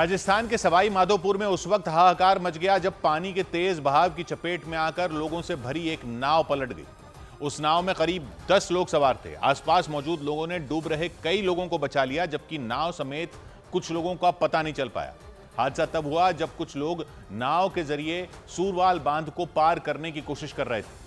राजस्थान के सवाई माधोपुर में उस वक्त हाहाकार मच गया जब पानी के तेज बहाव की चपेट में आकर लोगों से भरी एक नाव पलट गई। उस नाव में करीब 10 लोग सवार थे। आसपास मौजूद लोगों ने डूब रहे कई लोगों को बचा लिया, जबकि नाव समेत कुछ लोगों का पता नहीं चल पाया। हादसा तब हुआ जब कुछ लोग नाव के जरिए सूरवाल बांध को पार करने की कोशिश कर रहे थे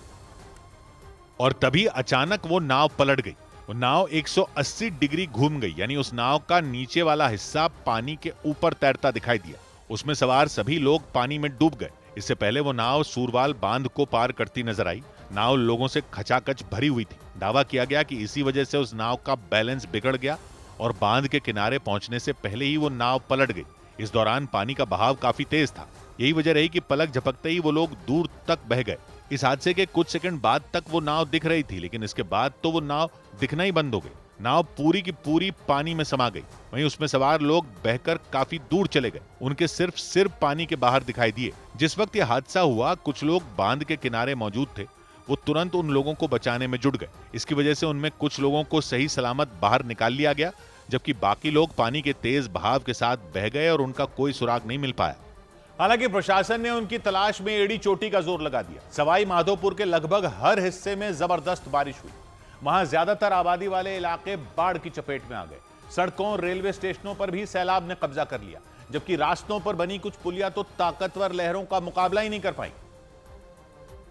और तभी अचानक वो नाव पलट गई। वो नाव 180 डिग्री घूम गई, यानी उस नाव का नीचे वाला हिस्सा पानी के ऊपर तैरता दिखाई दिया। उसमें सवार सभी लोग पानी में डूब गए। इससे पहले वो नाव सूरवाल बांध को पार करती नजर आई। नाव लोगों से खचाखच भरी हुई थी। दावा किया गया कि इसी वजह से उस नाव का बैलेंस बिगड़ गया और बांध के किनारे पहुंचने से पहले ही वो नाव पलट गई। इस दौरान पानी का बहाव काफी तेज था। यही वजह रही कि पलक झपकते ही वो लोग दूर तक बह गए। इस हादसे के कुछ सेकंड बाद तक वो नाव दिख रही थी, लेकिन इसके बाद तो वो नाव दिखना ही बंद हो गई। नाव पूरी की पूरी पानी में समा गई। वहीं उसमें सवार लोग बहकर काफी दूर चले गए। उनके सिर्फ सिर पानी के बाहर दिखाई दिए। जिस वक्त यह हादसा हुआ, कुछ लोग बांध के किनारे मौजूद थे। वो तुरंत उन लोगों को बचाने में जुट गए। इसकी वजह से उनमें कुछ लोगों को सही सलामत बाहर निकाल लिया गया, जबकि बाकी लोग पानी के तेज बहाव के साथ बह गए और उनका कोई सुराग नहीं मिल पाया। हालांकि प्रशासन ने उनकी तलाश में एड़ी चोटी का जोर लगा दिया। सवाई माधोपुर के लगभग हर हिस्से में जबरदस्त बारिश हुई। वहां ज्यादातर आबादी वाले इलाके बाढ़ की चपेट में आ गए। सड़कों और रेलवे स्टेशनों पर भी सैलाब ने कब्जा कर लिया, जबकि रास्तों पर बनी कुछ पुलिया तो ताकतवर लहरों का मुकाबला ही नहीं कर पाई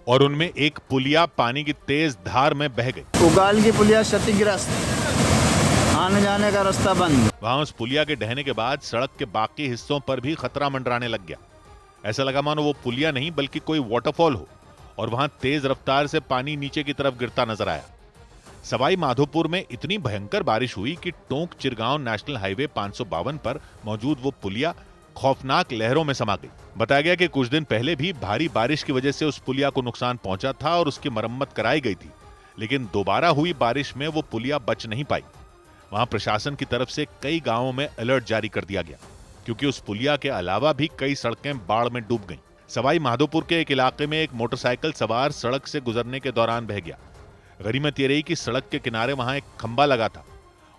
और उनमें एक पुलिया पानी की तेज धार में बह गई। उगाल की पुलिया क्षतिग्रस्त, आने जाने का रास्ता बंद। वहां उस पुलिया के ढहने के बाद सड़क के बाकी हिस्सों पर भी खतरा मंडराने लग गया। ऐसा लगा मानो वो पुलिया नहीं बल्कि कोई वाटरफॉल हो और वहां तेज रफ्तार से पानी नीचे की तरफ गिरता नजर आया। सवाई माधोपुर में इतनी भयंकर बारिश हुई कि टोंक चिरगांव नेशनल हाईवे 552 पर मौजूद वो पुलिया खौफनाक लहरों में समा गई। बताया गया कि कुछ दिन पहले भी भारी बारिश की वजह से उस पुलिया को नुकसान पहुंचा था और उसकी मरम्मत कराई गई थी, लेकिन दोबारा हुई बारिश में वो पुलिया बच नहीं पाई। वहां प्रशासन की तरफ से कई गांवों में अलर्ट जारी कर दिया गया, क्योंकि उस पुलिया के अलावा भी कई सड़कें बाढ़ में डूब गईं। सवाई माधोपुर के एक इलाके में एक मोटरसाइकिल सवार सड़क से गुजरने के दौरान बह गया। गनीमत ये रही कि सड़क के किनारे वहां एक खंबा लगा था।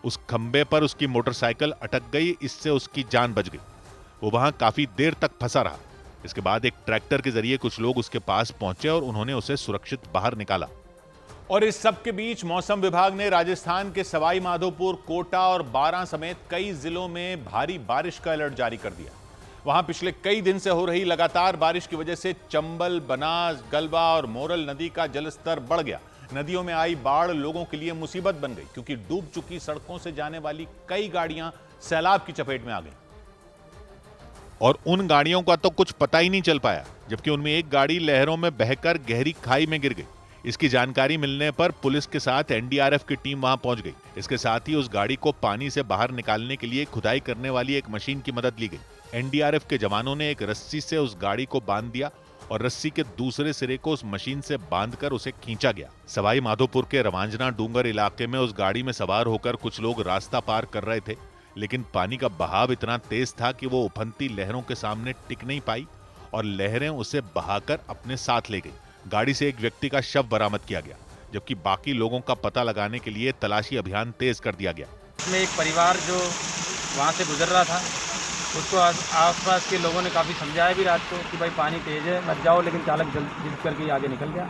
उस खंबे पर उसकी मोटरसाइकिल अटक गई, इससे उसकी जान बच गई। वो वहां काफी देर तक फंसा रहा। इसके बाद एक ट्रैक्टर के जरिए कुछ लोग उसके पास पहुंचे और उन्होंने उसे सुरक्षित बाहर निकाला। और इस सब के बीच मौसम विभाग ने राजस्थान के सवाई माधोपुर, कोटा और बारां समेत कई जिलों में भारी बारिश का अलर्ट जारी कर दिया। वहां पिछले कई दिन से हो रही लगातार बारिश की वजह से चंबल, बनास, गलबा और मोरल नदी का जलस्तर बढ़ गया। नदियों में आई बाढ़ लोगों के लिए मुसीबत बन गई, क्योंकि डूब चुकी सड़कों से जाने वाली कई गाड़ियां सैलाब की चपेट में आ गई और उन गाड़ियों का तो कुछ पता ही नहीं चल पाया, जबकि उनमें एक गाड़ी लहरों में बहकर गहरी खाई में गिर गई। इसकी जानकारी मिलने पर पुलिस के साथ एनडीआरएफ की टीम वहां पहुंच गई। इसके साथ ही उस गाड़ी को पानी से बाहर निकालने के लिए खुदाई करने वाली एक मशीन की मदद ली गई। एनडीआरएफ के जवानों ने एक रस्सी से उस गाड़ी को बांध दिया और रस्सी के दूसरे सिरे को उस मशीन से बांधकर उसे खींचा गया। सवाई माधोपुर के रवांजना डूंगर इलाके में उस गाड़ी में सवार होकर कुछ लोग रास्ता पार कर रहे थे, लेकिन पानी का बहाव इतना तेज था कि वो उफनती लहरों के सामने टिक नहीं पाई और लहरें उसे बहाकर अपने साथ ले गई। गाड़ी से एक व्यक्ति का शव बरामद किया गया, जबकि बाकी लोगों का पता लगाने के लिए तलाशी अभियान तेज कर दिया गया। इसमें एक परिवार जो वहाँ से गुजर रहा था, उसको आसपास के लोगों ने काफ़ी समझाया भी रात को कि भाई पानी तेज है, मत जाओ, लेकिन चालक जिद करके आगे निकल गया।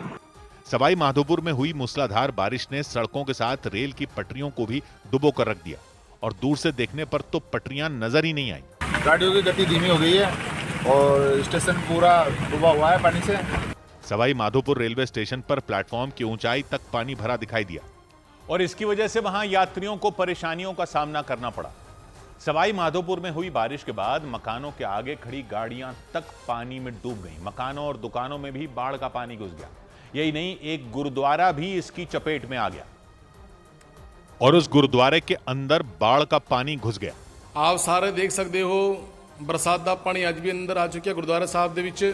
सवाई माधोपुर में हुई मूसलाधार बारिश ने सड़कों के साथ रेल की पटरियों को भी डुबो कर रख दिया और दूर से देखने पर तो पटरियां नजर ही नहीं आई। गाड़ियों की गति धीमी हो गई है और स्टेशन पूरा डूबा हुआ है पानी से। सवाई माधोपुर रेलवे स्टेशन पर प्लेटफॉर्म की ऊंचाई तक पानी भरा दिखाई दिया और इसकी वजह से वहां यात्रियों को परेशानियों का सामना करना पड़ा। सवाई माधोपुर में हुई बारिश के बाद मकानों के आगे खड़ी गाड़ियां तक पानी में डूब गईं। मकानों और दुकानों में भी बाढ़ का पानी घुस गया। यही नहीं, एक गुरुद्वारा भी इसकी चपेट में आ गया और उस गुरुद्वारे के अंदर बाढ़ का पानी घुस गया। आप सारे देख सकते हो बरसात दा पानी अज भी अंदर आ चुका गुरुद्वारा साहब दे विच।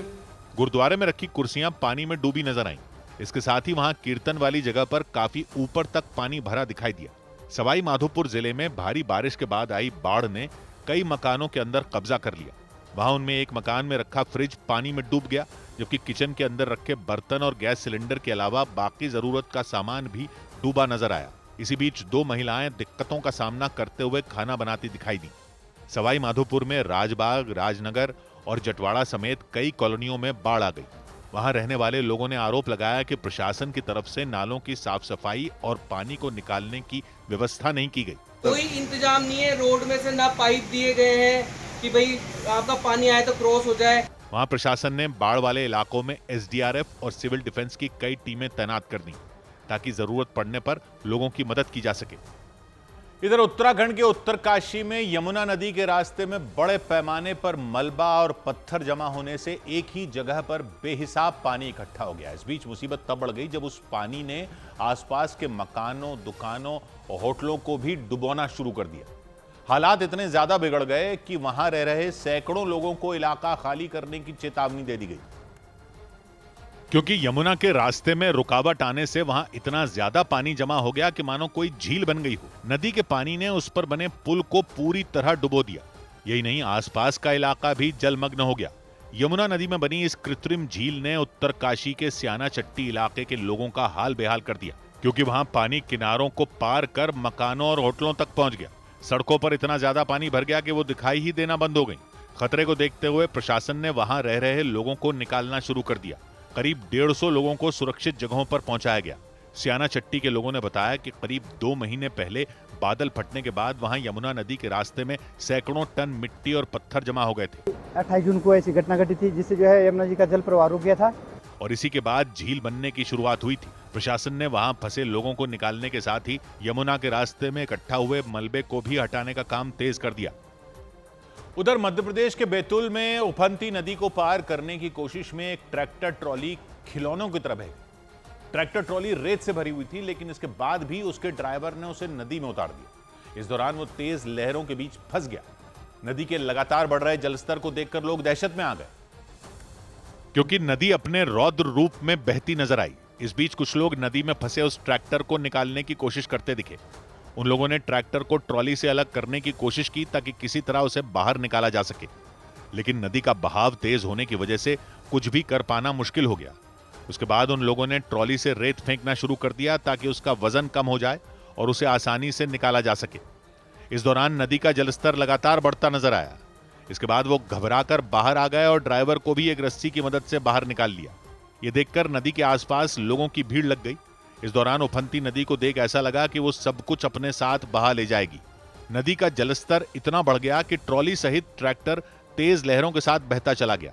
गुरुद्वारे में रखी कुर्सियां पानी में डूबी नजर आईं। इसके साथ ही वहां कीर्तन वाली जगह पर काफी ऊपर तक पानी भरा दिखाई दिया। सवाई माधोपुर जिले में भारी बारिश के बाद आई बाढ़ ने कई मकानों के अंदर कब्जा कर लिया। वहां उनमें एक मकान में रखा फ्रिज पानी में डूब गया, जबकि किचन के अंदर रखे बर्तन और गैस सिलेंडर के अलावा बाकी जरूरत का सामान भी डूबा नजर आया। इसी बीच दो महिलाएं दिक्कतों का सामना करते हुए खाना बनाती दिखाई दी। सवाई माधोपुर में राजबाग, राजनगर और जटवाड़ा समेत कई कॉलोनियों में बाढ़ आ गई। वहां रहने वाले लोगों ने आरोप लगाया कि प्रशासन की तरफ से नालों की साफ सफाई और पानी को निकालने की व्यवस्था नहीं की गई। कोई इंतजाम नहीं है, रोड में से ना पाइप दिए गए हैं कि भाई आपका पानी आए तो क्रॉस हो जाए। वहां प्रशासन ने बाढ़ वाले इलाकों में एसडीआरएफ और सिविल डिफेंस की कई टीमें तैनात कर दी ताकि जरूरत पड़ने पर लोगों की मदद की जा सके। इधर उत्तराखंड के उत्तरकाशी में यमुना नदी के रास्ते में बड़े पैमाने पर मलबा और पत्थर जमा होने से एक ही जगह पर बेहिसाब पानी इकट्ठा हो गया। इस बीच मुसीबत तब बढ़ गई जब उस पानी ने आसपास के मकानों, दुकानों और होटलों को भी डुबोना शुरू कर दिया। हालात इतने ज्यादा बिगड़ गए कि वहां रह रहे सैकड़ों लोगों को इलाका खाली करने की चेतावनी दे दी गई, क्योंकि यमुना के रास्ते में रुकावट आने से वहां इतना ज्यादा पानी जमा हो गया कि मानो कोई झील बन गई हो। नदी के पानी ने उस पर बने पुल को पूरी तरह डुबो दिया। यही नहीं, आसपास का इलाका भी जलमग्न हो गया। यमुना नदी में बनी इस कृत्रिम झील ने उत्तरकाशी के स्याना चट्टी इलाके के लोगों का हाल बेहाल कर दिया, क्योंकि वहां पानी किनारों को पार कर मकानों और होटलों तक पहुंच गया। सड़कों पर इतना ज्यादा पानी भर गया कि वो दिखाई ही देना बंद हो गई। खतरे को देखते हुए प्रशासन ने वहां रह रहे लोगों को निकालना शुरू कर दिया। करीब 150 लोगों को सुरक्षित जगहों पर पहुंचाया गया। स्याना चट्टी के लोगों ने बताया कि करीब 2 महीने पहले बादल फटने के बाद वहां यमुना नदी के रास्ते में सैकड़ों टन मिट्टी और पत्थर जमा हो गए थे। 28 जून को ऐसी घटना घटी थी जिससे जो है यमुना जी का जल प्रवाह रुक गया था और इसी के बाद झील बनने की शुरुआत हुई थी। प्रशासन ने वहां फंसे लोगों को निकालने के साथ ही यमुना के रास्ते में इकट्ठा हुए मलबे को भी हटाने का काम तेज कर दिया। उधर मध्य प्रदेश के बैतूल में उफनती नदी को पार करने की कोशिश में एक ट्रैक्टर ट्रॉली खिलौनों की तरह है। ट्रैक्टर ट्रॉली रेत से भरी हुई थी, लेकिन इसके बाद भी उसके ड्राइवर ने उसे नदी में उतार दिया। इस दौरान वो तेज लहरों के बीच फंस गया। नदी के लगातार बढ़ रहे जलस्तर को देखकर लोग दहशत में आ गए, क्योंकि नदी अपने रौद्र रूप में बहती नजर आई। इस बीच कुछ लोग नदी में फंसे उस ट्रैक्टर को निकालने की कोशिश करते दिखे। उन लोगों ने ट्रैक्टर को ट्रॉली से अलग करने की कोशिश की ताकि किसी तरह उसे बाहर निकाला जा सके, लेकिन नदी का बहाव तेज होने की वजह से कुछ भी कर पाना मुश्किल हो गया। उसके बाद उन लोगों ने ट्रॉली से रेत फेंकना शुरू कर दिया ताकि उसका वजन कम हो जाए और उसे आसानी से निकाला जा सके। इस दौरान नदी का जलस्तर लगातार बढ़ता नजर आया। इसके बाद वो घबराकर बाहर आ गए और ड्राइवर को भी एक रस्सी की मदद से बाहर निकाल लिया। ये देखकर नदी के आसपास लोगों की भीड़ लग गई। इस दौरान उफनती नदी को देख ऐसा लगा कि वो सब कुछ अपने साथ बहा ले जाएगी। नदी का जलस्तर इतना बढ़ गया कि ट्रॉली सहित ट्रैक्टर तेज लहरों के साथ बहता चला गया।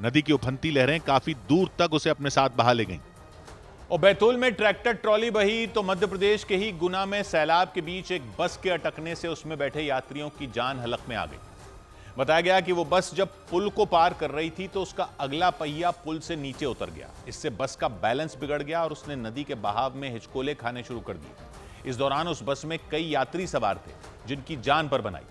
नदी की उफनती लहरें काफी दूर तक उसे अपने साथ बहा ले गईं। और बैतूल में ट्रैक्टर ट्रॉली बही तो मध्य प्रदेश के ही गुना में सैलाब के बीच एक बस के अटकने से उसमें बैठे यात्रियों की जान हलक में आ गई। बताया गया कि वो बस जब पुल को पार कर रही थी तो उसका अगला पहिया पुल से नीचे उतर गया। इससे बस का बैलेंस बिगड़ गया और उसने नदी के बहाव में हिचकोले खाने शुरू कर दिए। इस दौरान उस बस में कई यात्री सवार थे जिनकी जान पर बनाई,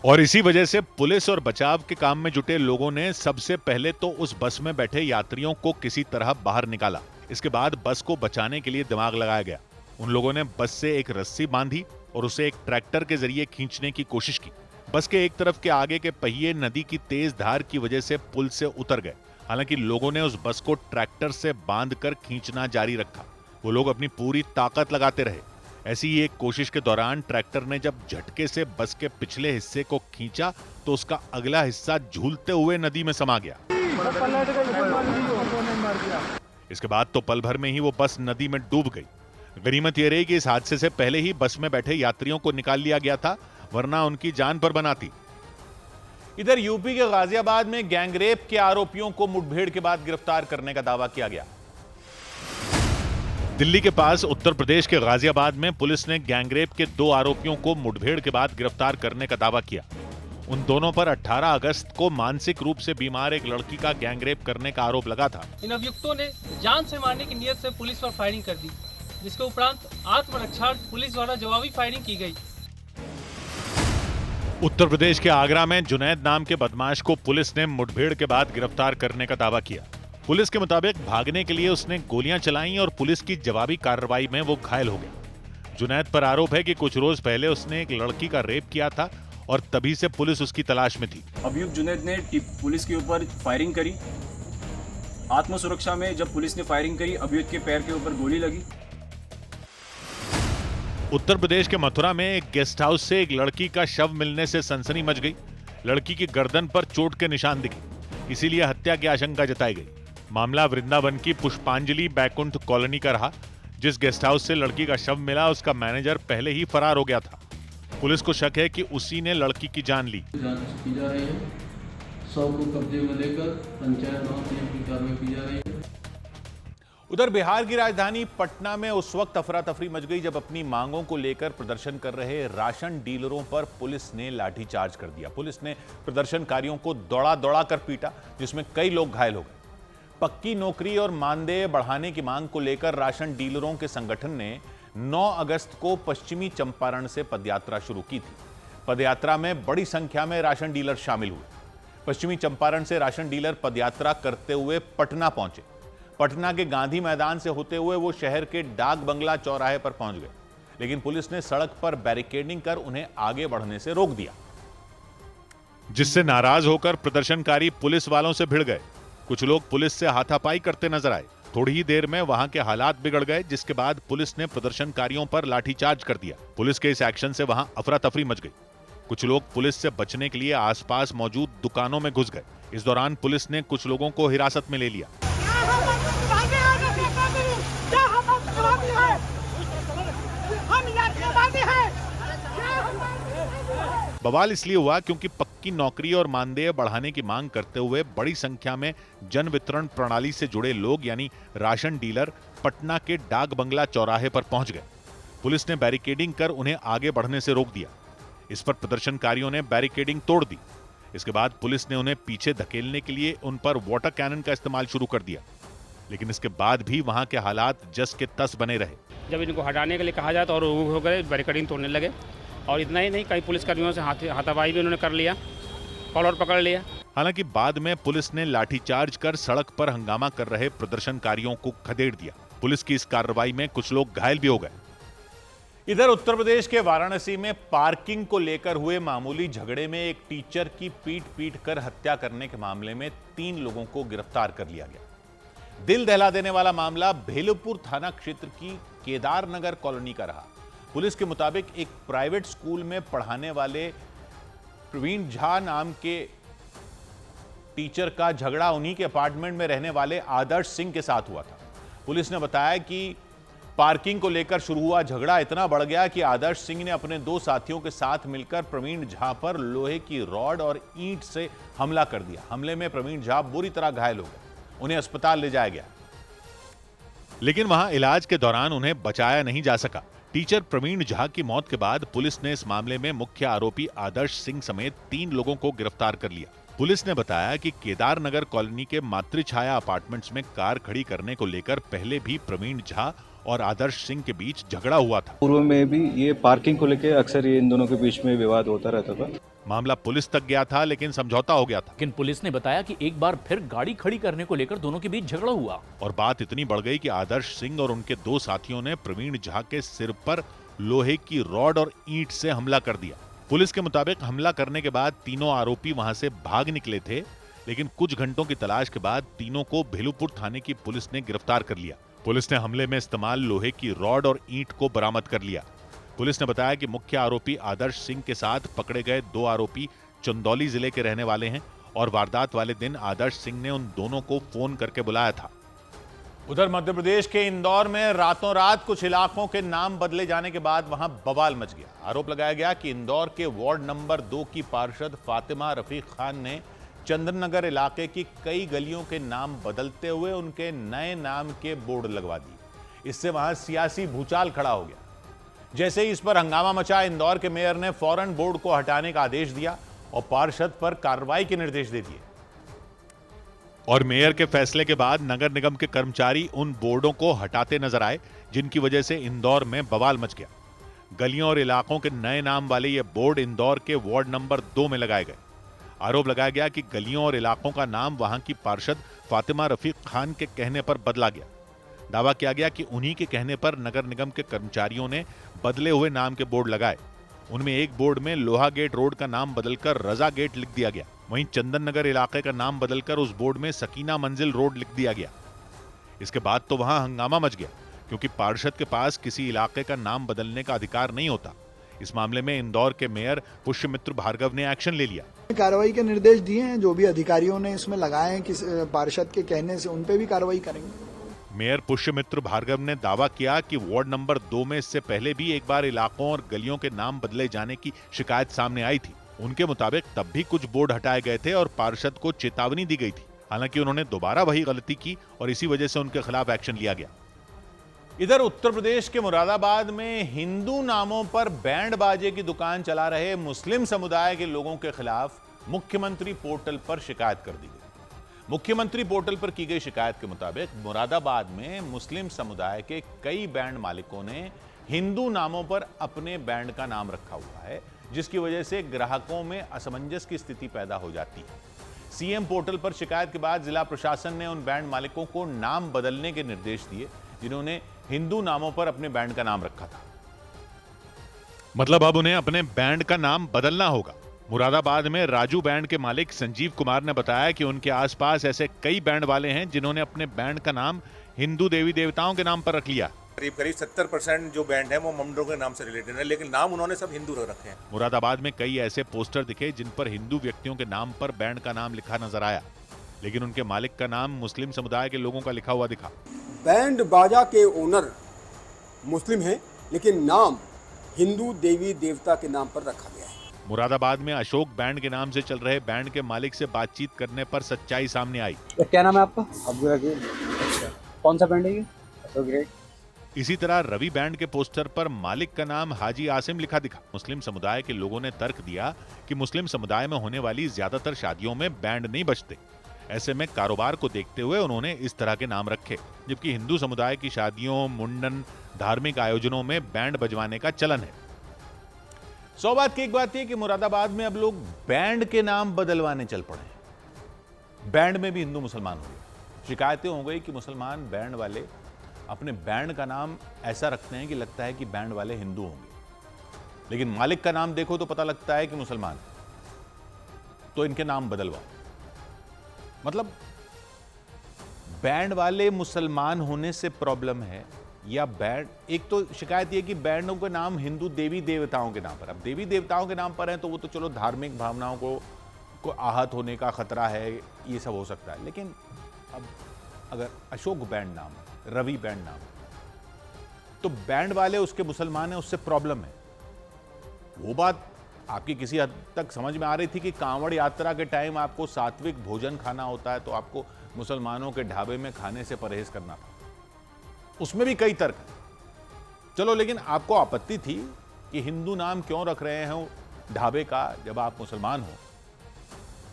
और इसी वजह से पुलिस और बचाव के काम में जुटे लोगों ने सबसे पहले तो उस बस में बैठे यात्रियों को किसी तरह बाहर निकाला। इसके बाद बस को बचाने के लिए दिमाग लगाया गया। उन लोगों ने बस से एक रस्सी बांधी और उसे एक ट्रैक्टर के जरिए खींचने की कोशिश की। बस के एक तरफ के आगे के पहिए नदी की तेज धार की वजह से पुल से उतर गए। हालांकि लोगों ने उस बस को ट्रैक्टर से बांधकर खींचना जारी रखा। वो लोग अपनी पूरी ताकत लगाते रहे। ऐसी ही एक कोशिश के दौरान ट्रैक्टर ने जब झटके से बस के पिछले हिस्से को खींचा तो उसका अगला हिस्सा झूलते हुए नदी में समा गया। इसके बाद तो पल भर में ही वो बस नदी में डूब गई। गनीमत यह रही कि इस हादसे से पहले ही बस में बैठे यात्रियों को निकाल लिया गया था, वरना उनकी जान पर बना थी। इधर यूपी के गाजियाबाद में गैंगरेप के आरोपियों को मुठभेड़ के बाद गिरफ्तार करने का दावा किया गया। दिल्ली के पास उत्तर प्रदेश के गाजियाबाद में पुलिस ने गैंगरेप के 2 आरोपियों को मुठभेड़ के बाद गिरफ्तार करने का दावा किया। उन दोनों पर 18 अगस्त को मानसिक रूप से बीमार एक लड़की का गैंगरेप करने का आरोप लगा था। इन अभियुक्तों ने जान से मारने की नियत से पुलिस पर फायरिंग कर दी, जिसके उपरांत आत्मरक्षार्थ पुलिस द्वारा जवाबी फायरिंग की गई। उत्तर प्रदेश के आगरा में जुनैद नाम के बदमाश को पुलिस ने मुठभेड़ के बाद गिरफ्तार करने का दावा किया। पुलिस के मुताबिक भागने के लिए उसने गोलियां चलाईं और पुलिस की जवाबी कार्रवाई में वो घायल हो गया। जुनैद पर आरोप है कि कुछ रोज पहले उसने एक लड़की का रेप किया था और तभी से पुलिस उसकी तलाश में थी। अभियुक्त जुनैद ने पुलिस के ऊपर फायरिंग करी। आत्मसुरक्षा में जब पुलिस ने फायरिंग करी, अभियुक्त के पैर के ऊपर गोली लगी। उत्तर प्रदेश के मथुरा में एक गेस्ट हाउस से एक लड़की का शव मिलने से सनसनी मच गई। लड़की की गर्दन पर चोट के निशान दिखे, इसीलिए हत्या की आशंका जताई गई। मामला वृंदावन की पुष्पांजलि बैकुंठ कॉलोनी का रहा। जिस गेस्ट हाउस से लड़की का शव मिला, उसका मैनेजर पहले ही फरार हो गया था। पुलिस को शक है कि उसी ने लड़की की जान ली। जांच की जा रही है। शव को कब्जे में लेकर पंचायत की कार्रवाई की जा रही है। उधर बिहार की राजधानी पटना में उस वक्त अफरा तफरी मच गई जब अपनी मांगों को लेकर प्रदर्शन कर रहे राशन डीलरों पर पुलिस ने लाठीचार्ज कर दिया। पुलिस ने प्रदर्शनकारियों को दौड़ा दौड़ा कर पीटा, जिसमें कई लोग घायल हो गए। पक्की नौकरी और मानदेय बढ़ाने की मांग को लेकर राशन डीलरों के संगठन ने 9 अगस्त को पश्चिमी चंपारण से पदयात्रा शुरू की थी। पदयात्रा में बड़ी संख्या में राशन डीलर शामिल हुए। पश्चिमी चंपारण से राशन डीलर पदयात्रा करते हुए पटना पहुंचे। पटना के गांधी मैदान से होते हुए वो शहर के डाक बंगला चौराहे पर पहुंच गए, लेकिन पुलिस ने सड़क पर बैरिकेडिंग कर उन्हें आगे बढ़ने से रोक दिया, जिससे नाराज होकर प्रदर्शनकारी पुलिस वालों से भिड़ गए। कुछ लोग पुलिस से हाथापाई करते नजर आए। थोड़ी ही देर में वहां के हालात बिगड़ गए, जिसके बाद पुलिस ने प्रदर्शनकारियों पर लाठीचार्ज कर दिया। पुलिस के इस एक्शन से वहां अफरा तफरी मच गई। कुछ लोग पुलिस से बचने के लिए आसपास मौजूद दुकानों में घुस गए। इस दौरान पुलिस ने कुछ लोगों को हिरासत में ले लिया। बवाल इसलिए हुआ क्योंकि पक्की नौकरी और मानदेय बढ़ाने की मांग करते हुए बड़ी संख्या में जन वितरण प्रणाली से जुड़े लोग यानी राशन डीलर पटना के डाक बंगला चौराहे पर पहुंच गए। पुलिस ने बैरिकेडिंग कर उन्हें आगे बढ़ने से रोक दिया। इस पर प्रदर्शनकारियों ने बैरिकेडिंग तोड़ दी। इसके बाद पुलिस ने उन्हें पीछे धकेलने के लिए उन पर वाटर कैनन का इस्तेमाल शुरू कर दिया, लेकिन इसके बाद भी वहां के हालात जस के तस बने रहे। जब इनको हटाने के लिए कहा जाए तो और हो गए, बैरिकेडिंग तोड़ने लगे। और इतना ही नहीं, कई पुलिसकर्मियों से हाथापाई भी उन्होंने कर लिया, कॉलर पकड़ लिया। हालांकि बाद में पुलिस ने लाठीचार्ज कर सड़क पर हंगामा कर रहे प्रदर्शनकारियों को खदेड़ दिया। पुलिस की इस कार्रवाई में कुछ लोग घायल भी हो गए। इधर उत्तर प्रदेश के वाराणसी में पार्किंग को लेकर हुए मामूली झगड़े में एक टीचर की पीट कर हत्या करने के मामले में 3 लोगों को गिरफ्तार कर लिया गया। दिल दहला देने वाला मामला भेलुपुर थाना क्षेत्र की केदारनगर कॉलोनी का रहा। पुलिस के मुताबिक एक प्राइवेट स्कूल में पढ़ाने वाले प्रवीण झा नाम के टीचर का झगड़ा उन्हीं के अपार्टमेंट में रहने वाले आदर्श सिंह के साथ हुआ था। पुलिस ने बताया कि पार्किंग को लेकर शुरू हुआ झगड़ा इतना बढ़ गया कि आदर्श सिंह ने अपने 2 साथियों के साथ मिलकर प्रवीण झा पर लोहे की रॉड और ईंट से हमला कर दिया। हमले में प्रवीण झा बुरी तरह घायल हो गए। उन्हें अस्पताल ले जाया गया, लेकिन वहां इलाज के दौरान उन्हें बचाया नहीं जा सका। टीचर प्रवीण झा की मौत के बाद पुलिस ने इस मामले में मुख्य आरोपी आदर्श सिंह समेत 3 लोगों को गिरफ्तार कर लिया। पुलिस ने बताया कि केदारनगर कॉलोनी के मातृछाया अपार्टमेंट्स में कार खड़ी करने को लेकर पहले भी प्रवीण झा और आदर्श सिंह के बीच झगड़ा हुआ था। पूर्व में भी ये पार्किंग को लेकर अक्सर ये इन दोनों के बीच में विवाद होता रहता था। मामला पुलिस तक गया था, लेकिन समझौता हो गया था। लेकिन पुलिस ने बताया कि एक बार फिर गाड़ी खड़ी करने को लेकर दोनों के बीच झगड़ा हुआ और बात इतनी बढ़ गई कि आदर्श सिंह और उनके 2 साथियों ने प्रवीण झा के सिर पर लोहे की रॉड और ईंट से हमला कर दिया। पुलिस के मुताबिक हमला करने के बाद तीनों आरोपी वहां से भाग निकले थे, लेकिन कुछ घंटों की तलाश के बाद तीनों को भेलुपुर थाने की पुलिस ने गिरफ्तार कर लिया। पुलिस ने हमले में इस्तेमाल लोहे की रॉड और ईंट को बरामद कर लिया। पुलिस ने बताया कि मुख्य आरोपी आदर्श सिंह के साथ पकड़े गए 2 आरोपी चंदौली जिले के रहने वाले हैं और वारदात वाले दिन आदर्श सिंह ने उन दोनों को फोन करके बुलाया था। उधर मध्य प्रदेश के इंदौर में रातों रात कुछ इलाकों के नाम बदले जाने के बाद वहां बवाल मच गया। आरोप लगाया गया कि इंदौर के वार्ड नंबर 2 की पार्षद फातिमा रफीक खान ने चंद्रनगर इलाके की कई गलियों के नाम बदलते हुए उनके नए नाम के बोर्ड लगवा दिए। इससे वहां सियासी भूचाल खड़ा हो गया। जैसे ही इस पर हंगामा मचा, इंदौर के मेयर ने फौरन बोर्ड को हटाने का आदेश दिया और पार्षद पर कार्रवाई के निर्देश दे दिए। और मेयर के फैसले के बाद नगर निगम के कर्मचारी उन बोर्डों को हटाते नजर आए, जिनकी वजह से इंदौर में बवाल मच गया। गलियों और इलाकों के नए नाम वाले ये बोर्ड इंदौर के वार्ड नंबर 2 में लगाए गए। आरोप लगाया गया कि गलियों और इलाकों का नाम वहां की पार्षद फातिमा रफीक खान के कहने पर बदला गया। दावा किया गया कि उन्हीं के कहने पर नगर निगम के कर्मचारियों ने बदले हुए नाम के बोर्ड लगाए। उनमें एक बोर्ड में लोहा गेट रोड का नाम बदलकर रजा गेट लिख दिया गया। वहीं चंदन नगर इलाके का नाम बदलकर उस बोर्ड में सकीना मंजिल रोड लिख दिया गया। इसके बाद तो वहां हंगामा मच गया, क्योंकि पार्षद के पास किसी इलाके का नाम बदलने का अधिकार नहीं होता। इस मामले में इंदौर के मेयर पुष्यमित्र भार्गव ने एक्शन ले लिया। कार्रवाई के निर्देश दिए हैं, जो भी अधिकारियों ने इसमें लगाए हैं कि पार्षद के कहने से, उन पे भी कार्रवाई करेंगे। मेयर पुष्यमित्र भार्गव ने दावा किया कि वार्ड नंबर 2 में इससे पहले भी एक बार इलाकों और गलियों के नाम बदले जाने की शिकायत सामने आई थी। उनके मुताबिक तब भी कुछ बोर्ड हटाए गए थे और पार्षद को चेतावनी दी गई थी। हालांकि उन्होंने दोबारा वही गलती की और इसी वजह से उनके खिलाफ एक्शन लिया गया। इधर उत्तर प्रदेश के मुरादाबाद में हिंदू नामों पर बैंड बाजे की दुकान चला रहे मुस्लिम समुदाय के लोगों के खिलाफ मुख्यमंत्री पोर्टल पर शिकायत कर दी गई। मुख्यमंत्री पोर्टल पर की गई शिकायत के मुताबिक मुरादाबाद में मुस्लिम समुदाय के कई बैंड मालिकों ने हिंदू नामों पर अपने बैंड का नाम रखा हुआ है, जिसकी वजह से ग्राहकों में असमंजस की स्थिति पैदा हो जाती है। सीएम पोर्टल पर शिकायत के बाद जिला प्रशासन ने उन बैंड मालिकों को नाम बदलने के निर्देश दिए जिन्होंने हिंदू नामों पर अपने बैंड का नाम रखा था। मतलब अब उन्हें अपने बैंड का नाम बदलना होगा। मुरादाबाद में राजू बैंड के मालिक संजीव कुमार ने बताया कि उनके आसपास ऐसे कई बैंड वाले हैं जिन्होंने अपने बैंड का नाम हिंदू देवी देवताओं के नाम पर रख लिया। करीब 70% जो बैंड है वो मंदिरों के नाम से रिलेटेड है, लेकिन नाम उन्होंने सब हिंदू रखे हैं। मुरादाबाद में कई ऐसे पोस्टर दिखे जिन पर हिंदू व्यक्तियों के नाम पर बैंड का नाम लिखा नजर आया, लेकिन उनके मालिक का नाम मुस्लिम समुदाय के लोगों का लिखा हुआ दिखा। बैंड बाजा के ओनर मुस्लिम हैं, लेकिन नाम हिंदू देवी देवता के नाम पर रखा गया है। मुरादाबाद में अशोक बैंड के नाम से चल रहे बैंड के मालिक से बातचीत करने पर सच्चाई सामने आई। क्या नाम है आपका? अब्दुल हकीम। कौन सा बैंड है ये? अशोक ग्रेट। इसी तरह रवि बैंड के पोस्टर पर मालिक का नाम हाजी आसिम लिखा दिखा। मुस्लिम समुदाय के लोगों ने तर्क दिया कि मुस्लिम समुदाय में होने वाली ज्यादातर शादियों में बैंड नहीं बजते, ऐसे में कारोबार को देखते हुए उन्होंने इस तरह के नाम रखे, जबकि हिंदू समुदाय की शादियों, मुंडन, धार्मिक आयोजनों में बैंड बजवाने का चलन है। 100 बात की एक बात यह कि मुरादाबाद में अब लोग बैंड के नाम बदलवाने चल पड़े। बैंड में भी हिंदू मुसलमान हो गए। शिकायतें हो गई कि मुसलमान बैंड वाले अपने बैंड का नाम ऐसा रखते हैं कि लगता है कि बैंड वाले हिंदू होंगे, लेकिन मालिक का नाम देखो तो पता लगता है कि मुसलमान, तो इनके नाम बदलवाओ। मतलब बैंड वाले मुसलमान होने से प्रॉब्लम है या बैंड, एक तो शिकायत यह कि बैंडों के नाम हिंदू देवी देवताओं के नाम पर, अब देवी देवताओं के नाम पर हैं तो वो तो चलो धार्मिक भावनाओं को आहत होने का खतरा है, ये सब हो सकता है, लेकिन अब अगर अशोक बैंड नाम, रवि बैंड नाम, तो बैंड वाले उसके मुसलमान हैं, उससे प्रॉब्लम है। वो बात आपकी किसी हद तक समझ में आ रही थी कि कांवड़ यात्रा के टाइम आपको सात्विक भोजन खाना होता है तो आपको मुसलमानों के ढाबे में खाने से परहेज करना था, उसमें भी कई तर्क हैं। चलो, लेकिन आपको आपत्ति थी कि हिंदू नाम क्यों रख रहे हैं ढाबे का जब आप मुसलमान हो,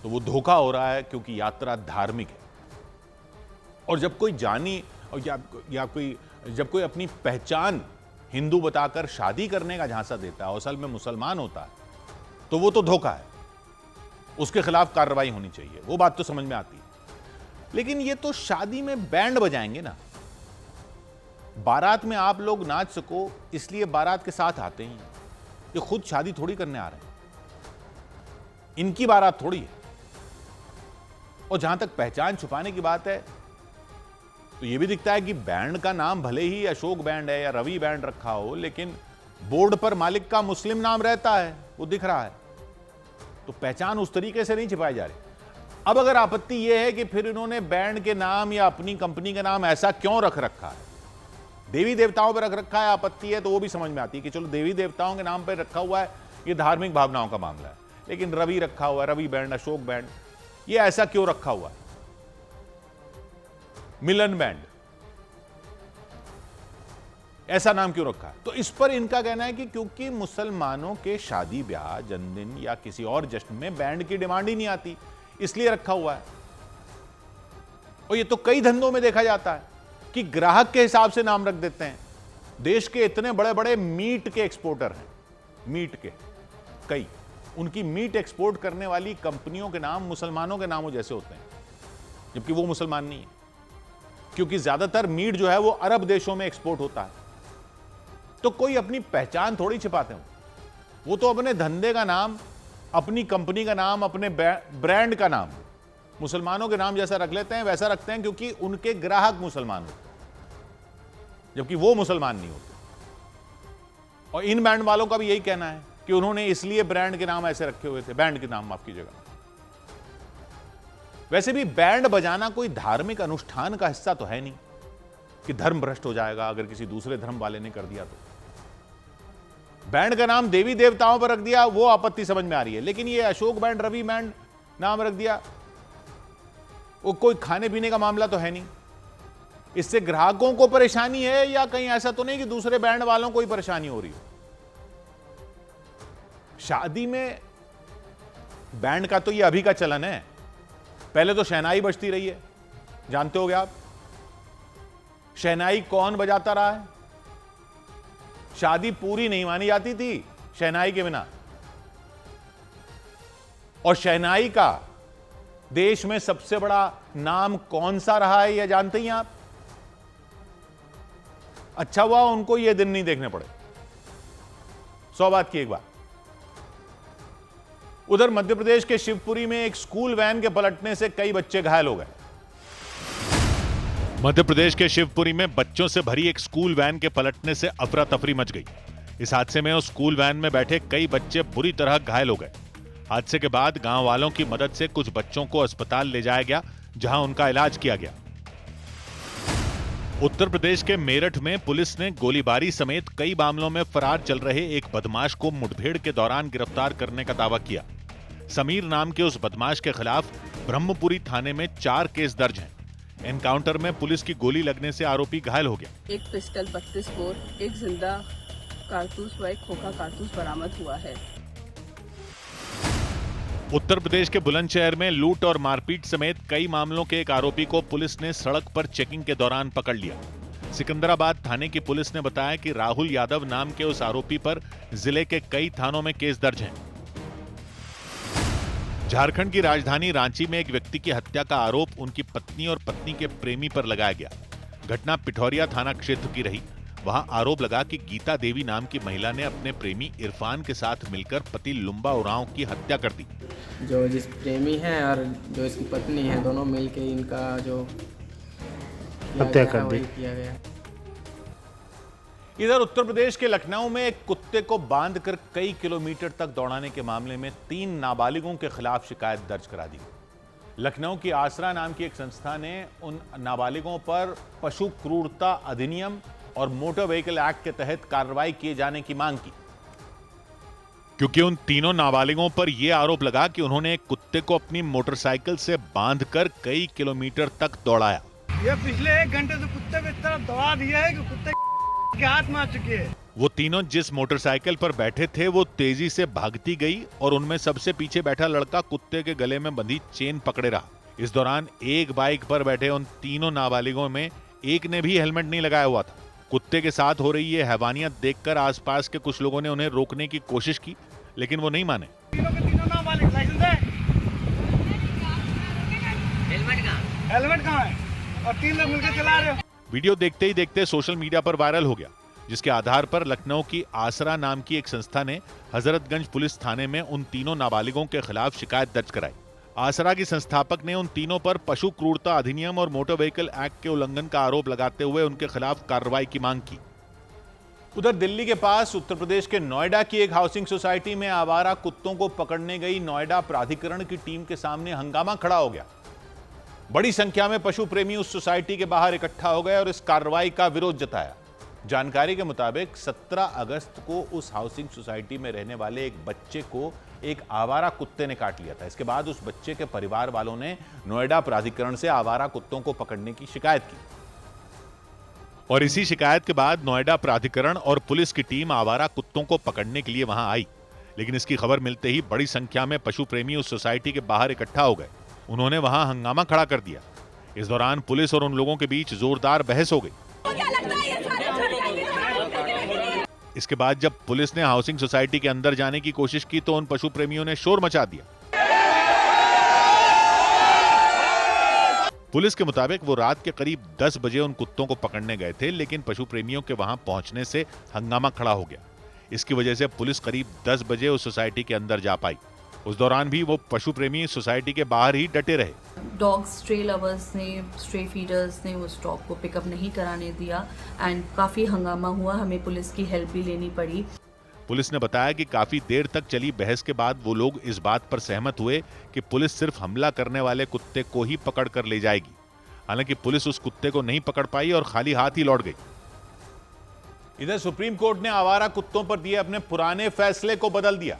तो वो धोखा हो रहा है क्योंकि यात्रा धार्मिक है। और जब कोई जानी जब कोई अपनी पहचान हिंदू बताकर शादी करने का झांसा देता है और असल में मुसलमान होता है, तो वो तो धोखा है, उसके खिलाफ कार्रवाई होनी चाहिए। वो बात तो समझ में आती है, लेकिन ये तो शादी में बैंड बजाएंगे ना। बारात में आप लोग नाच सको इसलिए बारात के साथ आते हैं, ये खुद शादी थोड़ी करने आ रहे हैं, इनकी बारात थोड़ी है। और जहां तक पहचान छुपाने की बात है, तो यह भी दिखता है कि बैंड का नाम भले ही अशोक बैंड है या रवि बैंड रखा हो, लेकिन बोर्ड पर मालिक का मुस्लिम नाम रहता है, वो दिख रहा है, तो पहचान उस तरीके से नहीं छिपाई जा रही। अब अगर आपत्ति यह है कि फिर इन्होंने बैंड के नाम या अपनी कंपनी का नाम ऐसा क्यों रख रखा है, देवी देवताओं पर रख रखा है, आपत्ति है, तो वो भी समझ में आती है कि चलो देवी देवताओं के नाम पर रखा हुआ है, ये धार्मिक भावनाओं का मामला है, लेकिन रवि रखा हुआ है, रवि बैंड, अशोक बैंड, ये ऐसा क्यों रखा हुआ है, मिलन बैंड, ऐसा नाम क्यों रखा है? तो इस पर इनका कहना है कि क्योंकि मुसलमानों के शादी ब्याह, जन्मदिन या किसी और जश्न में बैंड की डिमांड ही नहीं आती, इसलिए रखा हुआ है। और ये तो कई धंधों में देखा जाता है कि ग्राहक के हिसाब से नाम रख देते हैं। देश के इतने बड़े बड़े मीट के एक्सपोर्टर हैं, मीट के कई, उनकी मीट एक्सपोर्ट करने वाली कंपनियों के नाम मुसलमानों के नामों जैसे होते हैं, जबकि वो मुसलमान नहीं है, क्योंकि ज्यादातर मीट जो है वो अरब देशों में एक्सपोर्ट होता है। तो कोई अपनी पहचान थोड़ी छिपाते हो, वो तो अपने धंधे का नाम, अपनी कंपनी का नाम, अपने ब्रांड का नाम मुसलमानों के नाम जैसा रख लेते हैं, वैसा रखते हैं क्योंकि उनके ग्राहक मुसलमान होते हैं। जबकि वो मुसलमान नहीं होते। और इन बैंड वालों का भी यही कहना है कि उन्होंने इसलिए ब्रांड के नाम ऐसे रखे हुए थे, बैंड के नाम माफ कीजिएगा। वैसे भी बैंड बजाना कोई धार्मिक अनुष्ठान का हिस्सा तो है नहीं कि धर्म भ्रष्ट हो जाएगा अगर किसी दूसरे धर्म वाले ने कर दिया तो। बैंड का नाम देवी देवताओं पर रख दिया, वो आपत्ति समझ में आ रही है, लेकिन ये अशोक बैंड, रवि बैंड नाम रख दिया, वो कोई खाने पीने का मामला तो है नहीं। इससे ग्राहकों को परेशानी है या कहीं ऐसा तो नहीं कि दूसरे बैंड वालों को ही परेशानी हो रही हो। शादी में बैंड का तो ये अभी का चलन है, पहले तो शहनाई बजती रही है, जानते होगे आप। शहनाई कौन बजाता रहा है? शादी पूरी नहीं मानी जाती थी शहनाई के बिना। और शहनाई का देश में सबसे बड़ा नाम कौन सा रहा है यह जानते ही आप? अच्छा हुआ उनको यह दिन नहीं देखने पड़े। 100 बात की एक बात। उधर मध्य प्रदेश के शिवपुरी में एक स्कूल वैन के पलटने से कई बच्चे घायल हो गए। मध्य प्रदेश के शिवपुरी में बच्चों से भरी एक स्कूल वैन के पलटने से अफरा तफरी मच गई। इस हादसे में उस स्कूल वैन में बैठे कई बच्चे बुरी तरह घायल हो गए। हादसे के बाद गांव वालों की मदद से कुछ बच्चों को अस्पताल ले जाया गया, जहां उनका इलाज किया गया। उत्तर प्रदेश के मेरठ में पुलिस ने गोलीबारी समेत कई मामलों में फरार चल रहे एक बदमाश को मुठभेड़ के दौरान गिरफ्तार करने का दावा किया। समीर नाम के उस बदमाश के खिलाफ ब्रह्मपुरी थाने में 4 केस दर्ज हैं। एनकाउंटर में पुलिस की गोली लगने से आरोपी घायल हो गया। एक पिस्टल 32 बोर, एक जिंदा कारतूस व एक खोखा कारतूस बरामद हुआ है। उत्तर प्रदेश के बुलंदशहर में लूट और मारपीट समेत कई मामलों के एक आरोपी को पुलिस ने सड़क पर चेकिंग के दौरान पकड़ लिया। सिकंदराबाद थाने की पुलिस ने बताया कि राहुल यादव नाम के उस आरोपी पर जिले के कई थानों में केस दर्ज हैं। झारखंड की राजधानी रांची में एक व्यक्ति की हत्या का आरोप उनकी पत्नी और पत्नी के प्रेमी पर लगाया गया। घटना पिठौरिया थाना क्षेत्र की रही। वहां आरोप लगा कि गीता देवी नाम की महिला ने अपने प्रेमी इरफान के साथ मिलकर पति लुम्बा उरांव की हत्या कर दी। जो जिस प्रेमी है और जो इसकी पत्नी है, दोनों मिलकर इनका जो हत्या कर दी किया गया। इधर उत्तर प्रदेश के लखनऊ में एक कुत्ते को बांधकर कई किलोमीटर तक दौड़ाने के मामले में 3 नाबालिगों के खिलाफ शिकायत दर्ज करा दी। लखनऊ की आसरा नाम की एक संस्था ने उन नाबालिगों पर पशु क्रूरता अधिनियम और मोटर व्हीकल एक्ट के तहत कार्रवाई किए जाने की मांग की, क्योंकि उन तीनों नाबालिगों पर यह आरोप लगा कि उन्होंने एक कुत्ते को अपनी मोटरसाइकिल से बांधकर कई किलोमीटर तक दौड़ाया। ये पिछले 1 घंटे से कुत्ते को इस तरह दौड़ा दिया है कि कुत्ते के हाथ में आ चुके हैं। वो तीनों जिस मोटरसाइकिल पर बैठे थे वो तेजी से भागती गई और उनमें सबसे पीछे बैठा लड़का कुत्ते के गले में बंधी चेन पकड़े रहा। इस दौरान एक बाइक पर बैठे उन तीनों नाबालिगों में एक ने भी हेलमेट नहीं लगाया हुआ था। कुत्ते के साथ हो रही ये हैवानियत देखकर आसपास के कुछ लोगों ने उन्हें रोकने की कोशिश की, लेकिन वो नहीं माने। हेलमेट कहाँ है? और 3 लोग मिलकर चला रहे हो। वीडियो देखते ही देखते सोशल मीडिया पर वायरल हो गया, जिसके आधार पर लखनऊ की आसरा नाम की एक संस्था ने हजरतगंज पुलिस थाने में उन तीनों नाबालिगों के खिलाफ शिकायत दर्ज कराई। आसरा की संस्थापक ने उन तीनों पर पशु क्रूरता अधिनियम और मोटर व्हीकल एक्ट के उल्लंघन का आरोप लगाते हुए उनके खिलाफ कार्रवाई की मांग की। उधर दिल्ली के पास उत्तर प्रदेश के नोएडा की एक हाउसिंग सोसाइटी में आवारा कुत्तों को पकड़ने गई नोएडा प्राधिकरण की टीम के सामने हंगामा खड़ा हो गया। बड़ी संख्या में पशु प्रेमी उस सोसाइटी के बाहर इकट्ठा हो गए और इस कार्रवाई का विरोध जताया। जानकारी के मुताबिक 17 अगस्त को उस हाउसिंग सोसाइटी में रहने वाले एक बच्चे को एक आवारा कुत्ते ने काट लिया था। इसके बाद उस बच्चे के परिवार वालों ने नोएडा प्राधिकरण से आवारा कुत्तों को पकड़ने की शिकायत की और इसी शिकायत के बाद नोएडा प्राधिकरण और पुलिस की टीम आवारा कुत्तों को पकड़ने के लिए वहां आई। लेकिन इसकी खबर मिलते ही बड़ी संख्या में पशु प्रेमी उस सोसाइटी के बाहर इकट्ठा हो गए। उन्होंने वहां हंगामा खड़ा कर दिया। इस दौरान पुलिस और उन लोगों के बीच जोरदार बहस हो गई। इसके बाद जब पुलिस ने हाउसिंग सोसाइटी के अंदर जाने की कोशिश की तो उन पशु प्रेमियों ने शोर मचा दिया। पुलिस के मुताबिक वो रात के करीब 10 बजे उन कुत्तों को पकड़ने गए थे, लेकिन पशु प्रेमियों के वहां पहुंचने से हंगामा खड़ा हो गया। इसकी वजह से पुलिस करीब 10 बजे उस सोसाइटी के अंदर जा पाई। उस दौरान भी वो पशु प्रेमी सोसाइटी के बाहर ही डटे रहे। डॉग स्ट्रे लवर्स ने, स्ट्रे फीडर्स ने उस डॉग को पिकअप नहीं कराने दिया एंड काफ़ी हंगामा हुआ, हमें पुलिस की हेल्प भी लेनी पड़ी। पुलिस ने बताया कि काफी देर तक चली बहस के बाद वो लोग इस बात पर सहमत हुए कि पुलिस सिर्फ हमला करने वाले कुत्ते को ही पकड़ कर ले जाएगी। हालांकि पुलिस उस कुत्ते को नहीं पकड़ पाई और खाली हाथ ही लौट गई। इधर सुप्रीम कोर्ट ने आवारा कुत्तों पर दिए अपने पुराने फैसले को बदल दिया।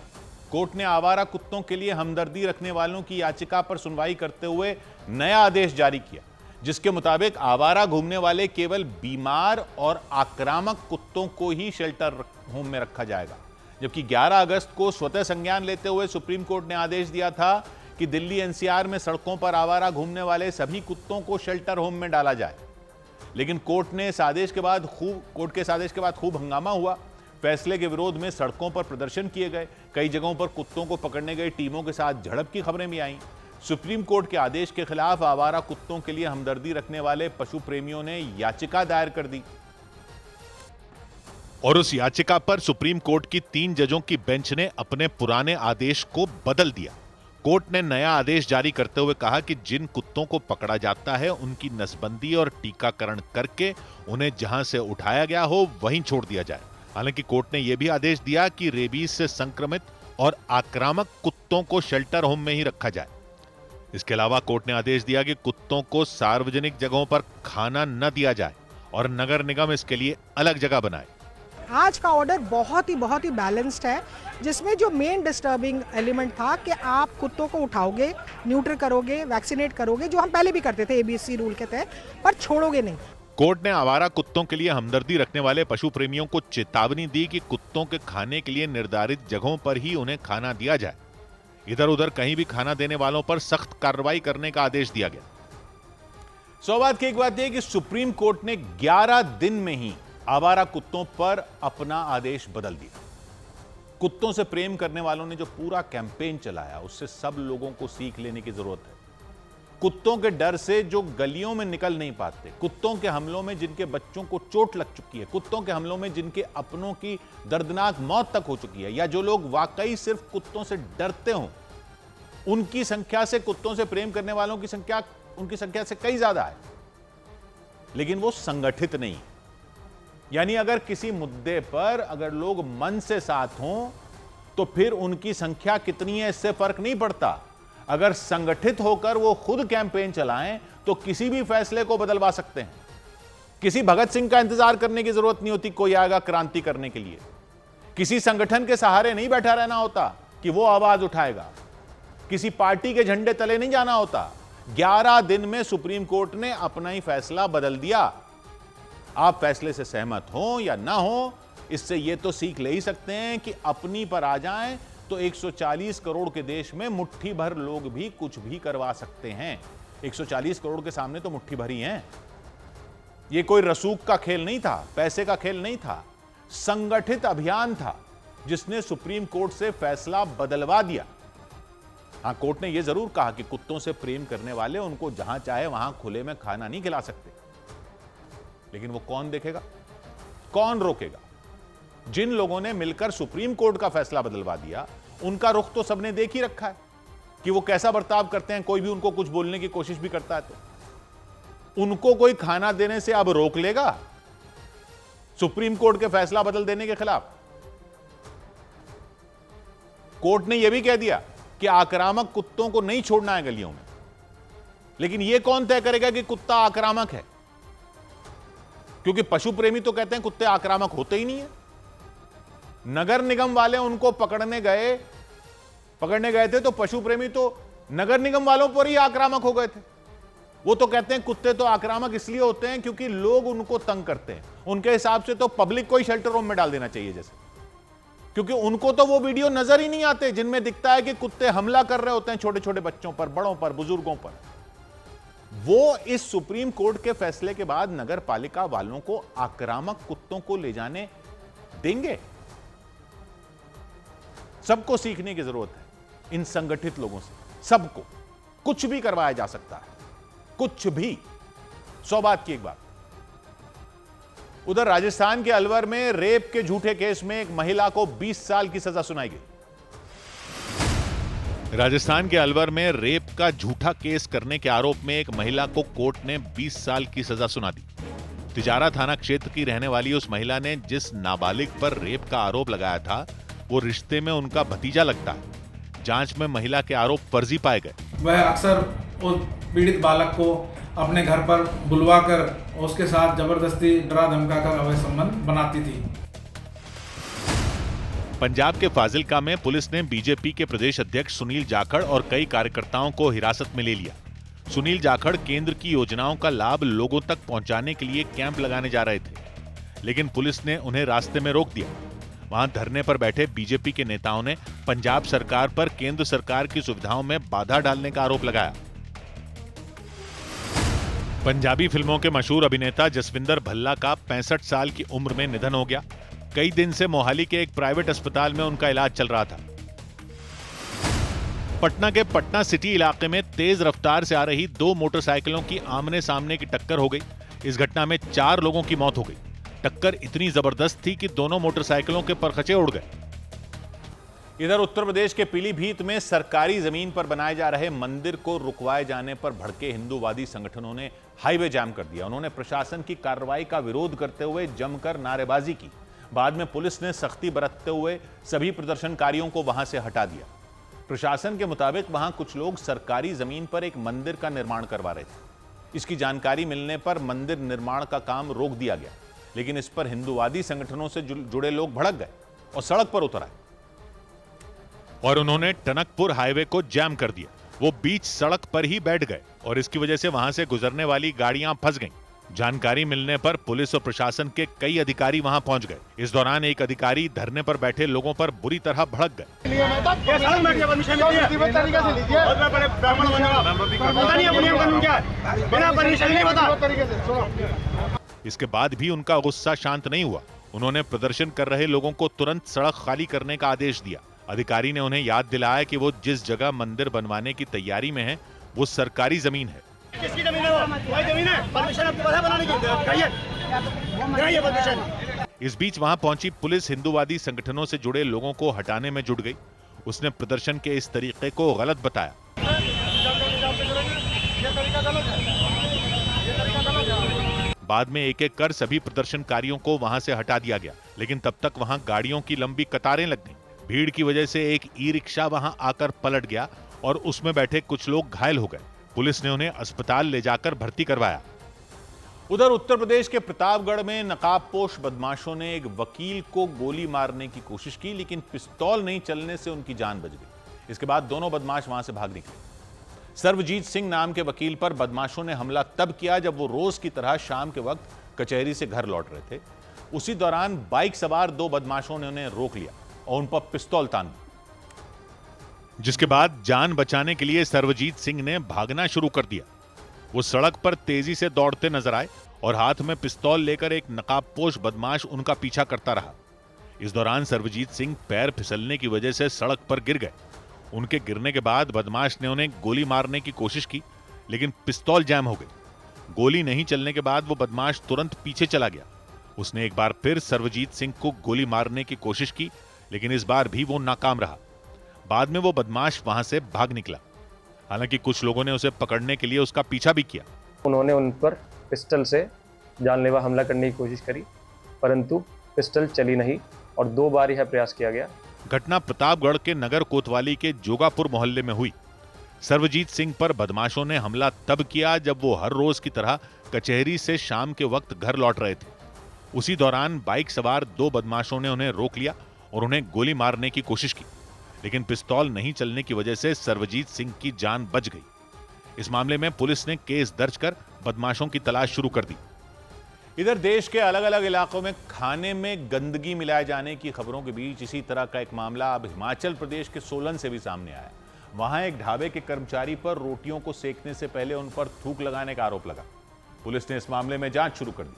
कोर्ट ने आवारा कुत्तों के लिए हमदर्दी रखने वालों की याचिका पर सुनवाई करते हुए नया आदेश जारी किया, जिसके मुताबिक आवारा घूमने वाले केवल बीमार और आक्रामक कुत्तों को ही शेल्टर होम में रखा जाएगा। जबकि 11 अगस्त को स्वतः संज्ञान लेते हुए सुप्रीम कोर्ट ने आदेश दिया था कि दिल्ली एनसीआर में सड़कों पर आवारा घूमने वाले सभी कुत्तों को शेल्टर होम में डाला जाए। लेकिन कोर्ट के इस आदेश के बाद खूब हंगामा हुआ। फैसले के विरोध में सड़कों पर प्रदर्शन किए गए। कई जगहों पर कुत्तों को पकड़ने गई टीमों के साथ झड़प की खबरें भी आईं। सुप्रीम कोर्ट के आदेश के खिलाफ आवारा कुत्तों के लिए हमदर्दी रखने वाले पशु प्रेमियों ने याचिका दायर कर दी और उस याचिका पर सुप्रीम कोर्ट की 3 जजों की बेंच ने अपने पुराने आदेश को बदल दिया। कोर्ट ने नया आदेश जारी करते हुए कहा कि जिन कुत्तों को पकड़ा जाता है उनकी नसबंदी और टीकाकरण करके उन्हें जहां से उठाया गया हो वहीं छोड़ दिया जाए। हालांकि कोर्ट ने यह भी आदेश दिया कि रेबीज से संक्रमित और आक्रामक कुत्तों को शेल्टर होम में ही रखा जाए। इसके अलावा कोर्ट ने आदेश दिया कि कुत्तों को सार्वजनिक जगहों पर खाना न दिया जाए और नगर निगम इसके लिए अलग जगह बनाए। आज का ऑर्डर बहुत ही बैलेंस्ड है, जिसमें जो मेन डिस्टर्बिंग एलिमेंट था कि आप कुत्तों को उठाओगे, न्यूट्र करोगे, वैक्सीनेट करोगे, जो हम पहले भी करते थे एबीसी रूल के तहत, पर छोड़ोगे नहीं। कोर्ट ने आवारा कुत्तों के लिए हमदर्दी रखने वाले पशु प्रेमियों को चेतावनी दी कि कुत्तों के खाने के लिए निर्धारित जगहों पर ही उन्हें खाना दिया जाए। इधर उधर कहीं भी खाना देने वालों पर सख्त कार्रवाई करने का आदेश दिया गया। सौभाग्य की एक बात यह कि सुप्रीम कोर्ट ने 11 दिन में ही आवारा कुत्तों पर अपना आदेश बदल दिया। कुत्तों से प्रेम करने वालों ने जो पूरा कैंपेन चलाया उससे सब लोगों को सीख लेने की जरूरत है। कुत्तों के डर से जो गलियों में निकल नहीं पाते, कुत्तों के हमलों में जिनके बच्चों को चोट लग चुकी है, कुत्तों के हमलों में जिनके अपनों की दर्दनाक मौत तक हो चुकी है, या जो लोग वाकई सिर्फ कुत्तों से डरते हों, उनकी संख्या से कुत्तों से प्रेम करने वालों की संख्या उनकी संख्या से कई ज्यादा है। लेकिन वो संगठित नहीं। यानी अगर किसी मुद्दे पर अगर लोग मन से साथ हों तो फिर उनकी संख्या कितनी है इससे फर्क नहीं पड़ता। अगर संगठित होकर वो खुद कैंपेन चलाएं तो किसी भी फैसले को बदलवा सकते हैं। किसी भगत सिंह का इंतजार करने की जरूरत नहीं होती कोई आएगा क्रांति करने के लिए। किसी संगठन के सहारे नहीं बैठा रहना होता कि वो आवाज उठाएगा। किसी पार्टी के झंडे तले नहीं जाना होता। 11 दिन में सुप्रीम कोर्ट ने अपना ही फैसला बदल दिया। आप फैसले से सहमत हो या ना हो, इससे यह तो सीख ले ही सकते हैं कि अपनी पर आ जाएं तो 140 करोड़ के देश में मुट्ठी भर लोग भी कुछ भी करवा सकते हैं। 140 करोड़ के सामने तो मुट्ठी भर ही हैं। यह कोई रसूख का खेल नहीं था, पैसे का खेल नहीं था, संगठित अभियान था जिसने सुप्रीम कोर्ट से फैसला बदलवा दिया। हां, कोर्ट ने यह जरूर कहा कि कुत्तों से प्रेम करने वाले उनको जहां चाहे वहां खुले में खाना नहीं खिला सकते। लेकिन वो कौन देखेगा, कौन रोकेगा? जिन लोगों ने मिलकर सुप्रीम कोर्ट का फैसला बदलवा दिया उनका रुख तो सबने देख ही रखा है कि वो कैसा बर्ताव करते हैं। कोई भी उनको कुछ बोलने की कोशिश भी करता है तो उनको कोई खाना देने से अब रोक लेगा सुप्रीम कोर्ट के फैसला बदल देने के खिलाफ? कोर्ट ने यह भी कह दिया कि आक्रामक कुत्तों को नहीं छोड़ना है गलियों में। लेकिन यह कौन तय करेगा कि कुत्ता आक्रामक है? क्योंकि पशु प्रेमी तो कहते हैं कुत्ते आक्रामक होते ही नहीं है। नगर निगम वाले उनको पकड़ने गए थे तो पशु प्रेमी तो नगर निगम वालों पर ही आक्रामक हो गए थे। वो तो कहते हैं कुत्ते तो आक्रामक इसलिए होते हैं क्योंकि लोग उनको तंग करते हैं। उनके हिसाब से तो पब्लिक को ही शेल्टर होम में डाल देना चाहिए जैसे, क्योंकि उनको तो वो वीडियो नजर ही नहीं आते जिनमें दिखता है कि कुत्ते हमला कर रहे होते हैं छोटे छोटे बच्चों पर, बड़ों पर, बुजुर्गों पर। वो इस सुप्रीम कोर्ट के फैसले के बाद नगर पालिका वालों को आक्रामक कुत्तों को ले जाने देंगे? सबको सीखने की जरूरत है इन संगठित लोगों से। सबको कुछ भी करवाया जा सकता है, कुछ भी। 100 बात की एक बात। उधर राजस्थान के अलवर में रेप के झूठे केस में एक महिला को 20 साल की सजा सुनाई गई। राजस्थान के अलवर में रेप का झूठा केस करने के आरोप में एक महिला को कोर्ट ने 20 साल की सजा सुना दी। तिजारा थाना क्षेत्र की रहने वाली उस महिला ने जिस नाबालिग पर रेप का आरोप लगाया था वो रिश्ते में उनका भतीजा लगता है। जांच में महिला के आरोप फर्जी पाए गए। वह अक्सर उस पीड़ित बालक को अपने घर पर बुलवाकर उसके साथ जबरदस्ती डरा धमकाकर अवैध संबंध बनाती थी। पंजाब के फाजिलका में पुलिस ने बीजेपी के प्रदेश अध्यक्ष सुनील जाखड़ और कई कार्यकर्ताओं को हिरासत में ले लिया। सुनील जाखड़ केंद्र की योजनाओं का लाभ लोगों तक पहुंचाने के लिए कैंप लगाने जा रहे थे, लेकिन पुलिस ने उन्हें रास्ते में रोक दिया। वहां धरने पर बैठे बीजेपी के नेताओं ने पंजाब सरकार पर केंद्र सरकार की सुविधाओं में बाधा डालने का आरोप लगाया। पंजाबी फिल्मों के मशहूर अभिनेता जसविंदर भल्ला का 65 साल की उम्र में निधन हो गया। कई दिन से मोहाली के एक प्राइवेट अस्पताल में उनका इलाज चल रहा था। पटना के पटना सिटी इलाके में तेज रफ्तार से आ रही 2 मोटरसाइकिलों की आमने सामने की टक्कर हो गई। इस घटना में 4 लोगों की मौत हो गई। टक्कर इतनी जबरदस्त थी कि दोनों मोटरसाइकिलों के परखचे उड़ गए। इधर उत्तर प्रदेश के पीलीभीत में सरकारी जमीन पर बनाए जा रहे मंदिर को रुकवाए जाने पर भड़के हिंदूवादी संगठनों ने हाईवे जाम कर दिया। उन्होंने प्रशासन की कार्रवाई का विरोध करते हुए जमकर नारेबाजी की। बाद में पुलिस ने सख्ती बरतते हुए सभी प्रदर्शनकारियों को वहां से हटा दिया। प्रशासन के मुताबिक वहां कुछ लोग सरकारी जमीन पर एक मंदिर का निर्माण करवा रहे थे। इसकी जानकारी मिलने पर मंदिर निर्माण का काम रोक दिया गया, लेकिन इस पर हिंदूवादी संगठनों से जुड़े लोग भड़क गए और सड़क पर उतर आए और उन्होंने टनकपुर हाईवे को जाम कर दिया। वो बीच सड़क पर ही बैठ गए और इसकी वजह से वहां से गुजरने वाली गाड़ियां फंस गईं। जानकारी मिलने पर पुलिस और प्रशासन के कई अधिकारी वहां पहुंच गए। इस दौरान एक अधिकारी धरने पर बैठे लोगों पर बुरी तरह भड़क गए। इसके बाद भी उनका गुस्सा शांत नहीं हुआ। उन्होंने प्रदर्शन कर रहे लोगों को तुरंत सड़क खाली करने का आदेश दिया। अधिकारी ने उन्हें याद दिलाया कि वो जिस जगह मंदिर बनवाने की तैयारी में है वो सरकारी जमीन है। किसकी जमीन है? वो जमीन है। परमिशन आपके पास है बनाने की? कराइए परमिशन। इस बीच वहां पहुंची पुलिस हिंदूवादी संगठनों से जुड़े लोगों को हटाने में जुट गई। उसने प्रदर्शन के इस तरीके को गलत बताया। बाद में एक एक कर सभी प्रदर्शनकारियों को वहां से हटा दिया गया, लेकिन तब तक वहां गाड़ियों की लंबी कतारें लग गईं। भीड़ की वजह से एक ई-रिक्शा वहां आकर पलट गया और उसमें बैठे कुछ लोग घायल हो गए। पुलिस ने उन्हें अस्पताल ले जाकर भर्ती करवाया। उधर उत्तर प्रदेश के प्रतापगढ़ में नकाबपोश बदमाशों ने एक वकील को गोली मारने की कोशिश की, लेकिन पिस्तौल नहीं चलने से उनकी जान बच गई। इसके बाद दोनों बदमाश वहां से भाग निकले। सर्वजीत सिंह नाम के वकील पर बदमाशों ने हमला तब किया जब वो रोज की तरह शाम के वक्त कचहरी से घर लौट रहे थे। उसी दौरान बाइक सवार 2 बदमाशों ने उन्हें रोक लिया और उन पर पिस्तौल तान दी, जिसके बाद जान बचाने के लिए सर्वजीत सिंह ने भागना शुरू कर दिया। वो सड़क पर तेजी से दौड़ते नजर आए और हाथ में पिस्तौल लेकर एक नकाबपोश बदमाश उनका पीछा करता रहा। इस दौरान सर्वजीत सिंह पैर फिसलने की वजह से सड़क पर गिर गए। उनके गिरने के बाद बदमाश ने उन्हें गोली मारने की कोशिश की, लेकिन पिस्तौल जैम हो गई। गोली नहीं चलने के बाद वो बदमाश तुरंत पीछे चला गया। उसने एक बार फिर सर्वजीत सिंह को गोली मारने की कोशिश की, लेकिन इस बार भी वो नाकाम रहा। बाद में वो बदमाश वहां से भाग निकला। हालांकि कुछ लोगों ने उसे पकड़ने के लिए उसका पीछा भी किया। उन्होंने उन पर पिस्टल से जानलेवा हमला करने की कोशिश करी, परंतु पिस्टल चली नहीं और 2 बार यह प्रयास किया गया। घटना प्रतापगढ़ के नगर कोतवाली के जोगापुर मोहल्ले में हुई। सर्वजीत सिंह पर बदमाशों ने हमला तब किया जब वो हर रोज की तरह कचहरी से शाम के वक्त घर लौट रहे थे। उसी दौरान बाइक सवार 2 बदमाशों ने उन्हें रोक लिया और उन्हें गोली मारने की कोशिश की, लेकिन पिस्तौल नहीं चलने की वजह से सर्वजीत सिंह की जान बच गई। इस मामले में पुलिस ने केस दर्ज कर बदमाशों की तलाश शुरू कर दी। इधर देश के अलग अलग इलाकों में खाने में गंदगी मिलाए जाने की खबरों के बीच इसी तरह का एक मामला अब हिमाचल प्रदेश के सोलन से भी सामने आया। वहां एक ढाबे के कर्मचारी पर रोटियों को सेकने से पहले उन पर थूक लगाने का आरोप लगा। पुलिस ने इस मामले में जांच शुरू कर दी,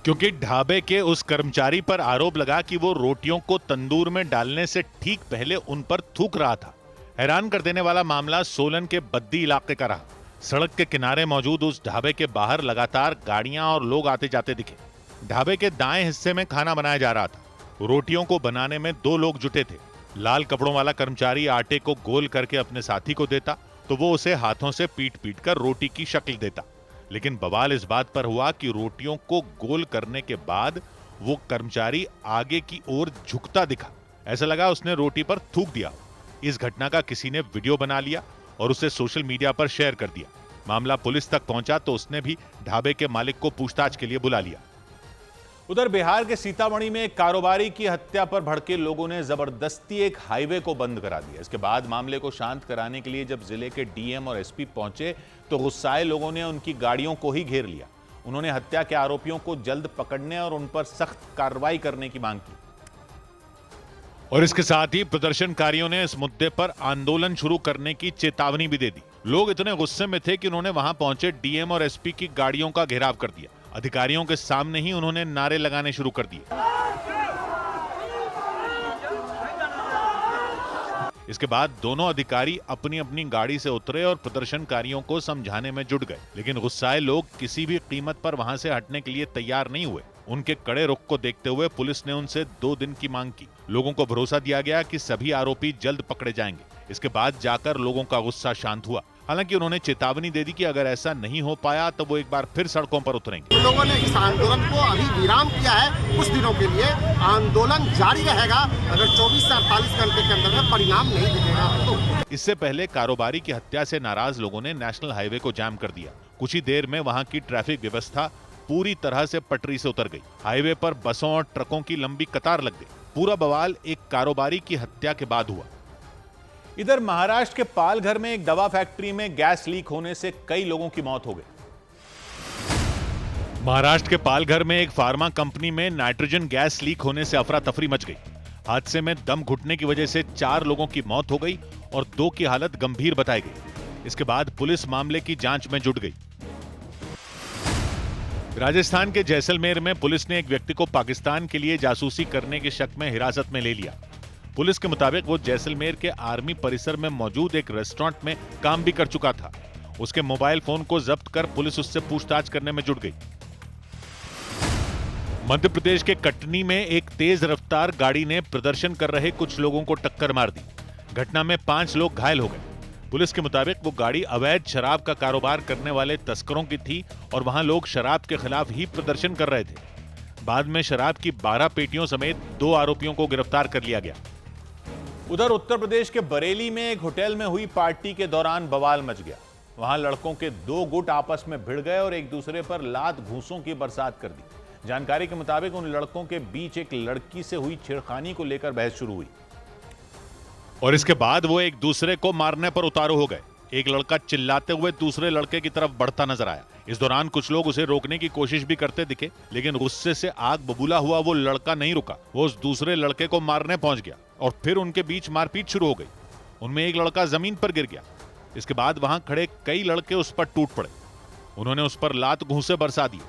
क्योंकि ढाबे के उस कर्मचारी पर आरोप लगा कि वो रोटियों को तंदूर में डालने से ठीक पहले उन पर थूक रहा था। हैरान कर देने वाला मामला सोलन के बद्दी इलाके का रहा। सड़क के किनारे मौजूद उस ढाबे के बाहर लगातार गाड़ियां और लोग आते जाते दिखे। ढाबे के दाएं हिस्से में खाना बनाया जा रहा था। रोटियों को बनाने में 2 लोग जुटे थे। लाल कपड़ों वाला कर्मचारी आटे को गोल करके अपने साथी को देता तो वो उसे हाथों से पीट पीट कर रोटी की शक्ल देता। लेकिन बवाल इस बात पर हुआ कि रोटियों को गोल करने के बाद वो कर्मचारी आगे की ओर झुकता दिखा। ऐसा लगा उसने रोटी पर थूक दिया। इस घटना का किसी ने वीडियो बना लिया और उसे सोशल मीडिया पर शेयर कर दिया। मामला पुलिस तक पहुंचा तो उसने भी ढाबे के मालिक को पूछताछ के लिए बुला लिया। उधर बिहार के सीतामढ़ी में एक कारोबारी की हत्या पर भड़के लोगों ने जबरदस्ती एक हाईवे को बंद करा दिया। इसके बाद मामले को शांत कराने के लिए जब जिले के डीएम और एसपी पहुंचे तो गुस्साए लोगों ने उनकी गाड़ियों को ही घेर लिया। उन्होंने हत्या के आरोपियों को जल्द पकड़ने और उन पर सख्त कार्रवाई करने की मांग की। और इसके साथ ही प्रदर्शनकारियों ने इस मुद्दे पर आंदोलन शुरू करने की चेतावनी भी दे दी। लोग इतने गुस्से में थे कि उन्होंने वहां पहुंचे डीएम और एसपी की गाड़ियों का घेराव कर दिया। अधिकारियों के सामने ही उन्होंने नारे लगाने शुरू कर दिए। इसके बाद दोनों अधिकारी अपनी अपनी गाड़ी से उतरे और प्रदर्शनकारियों को समझाने में जुट गए। लेकिन गुस्साए लोग किसी भी कीमत पर वहां से हटने के लिए तैयार नहीं हुए। उनके कड़े रुख को देखते हुए पुलिस ने उनसे 2 दिन की मांग की। लोगों को भरोसा दिया गया कि सभी आरोपी जल्द पकड़े जाएंगे। इसके बाद जाकर लोगों का गुस्सा शांत हुआ। हालांकि उन्होंने चेतावनी दे दी कि अगर ऐसा नहीं हो पाया तो वो एक बार फिर सड़कों पर उतरेंगे। लोगों ने इस आंदोलन को अभी विराम किया है। कुछ दिनों के लिए आंदोलन जारी रहेगा अगर 24 से 48 घंटे के अंदर में परिणाम नहीं दिखेगा तो। इससे पहले कारोबारी की हत्या से नाराज लोगों ने नेशनल हाईवे को जाम कर दिया। कुछ ही देर में वहां की ट्रैफिक व्यवस्था पूरी तरह से पटरी से उतर गई। हाईवे पर बसों और ट्रकों की लंबी कतार लग गई। पूरा बवाल एक कारोबारी की हत्या के बाद हुआ। इधर महाराष्ट्र के पालघर में एक दवा फैक्ट्री में गैस लीक होने से कई लोगों की मौत हो गई। महाराष्ट्र के पालघर में एक फार्मा कंपनी में नाइट्रोजन गैस लीक होने से अफरा तफरी मच गई। हादसे में दम घुटने की वजह से 4 लोगों की मौत हो गई और 2 की हालत गंभीर बताई गई। इसके बाद पुलिस मामले की जांच में जुट गई। राजस्थान के जैसलमेर में पुलिस ने एक व्यक्ति को पाकिस्तान के लिए जासूसी करने के शक में हिरासत में ले लिया। पुलिस के मुताबिक वो जैसलमेर के आर्मी परिसर में मौजूद एक रेस्टोरेंट में काम भी कर चुका था। उसके मोबाइल फोन को जब्त कर पुलिस उससे पूछताछ करने में जुट गई। मध्य प्रदेश के कटनी में एक तेज रफ्तार गाड़ी ने प्रदर्शन कर रहे कुछ लोगों को टक्कर मार दी। घटना में 5 लोग घायल हो गए। पुलिस के मुताबिक वो गाड़ी अवैध शराब का कारोबार करने वाले तस्करों की थी और वहां लोग शराब के खिलाफ ही प्रदर्शन कर रहे थे। बाद में शराब की 12 पेटियों समेत 2 आरोपियों को गिरफ्तार कर लिया गया। उधर उत्तर प्रदेश के बरेली में एक होटल में हुई पार्टी के दौरान बवाल मच गया। वहां लड़कों के 2 गुट आपस में भिड़ गए और एक दूसरे पर लात घूंसों की बरसात कर दी। जानकारी के मुताबिक उन लड़कों के बीच एक लड़की से हुई छेड़खानी को लेकर बहस शुरू हुई और इसके बाद वो एक दूसरे को मारने पर उतारू हो गए। एक लड़का चिल्लाते हुए दूसरे लड़के की तरफ बढ़ता नजर आया। इस दौरान कुछ लोग उसे रोकने की कोशिश भी करते दिखे, लेकिन गुस्से से आग बबूला हुआ वो लड़का नहीं रुका। वो उस दूसरे लड़के को मारने पहुंच गया और फिर उनके बीच मारपीट शुरू हो गई। उनमें एक लड़का जमीन पर गिर गया। इसके बाद वहां खड़े कई लड़के उस पर टूट पड़े। उन्होंने उस पर लात घूंसे बरसा दिए।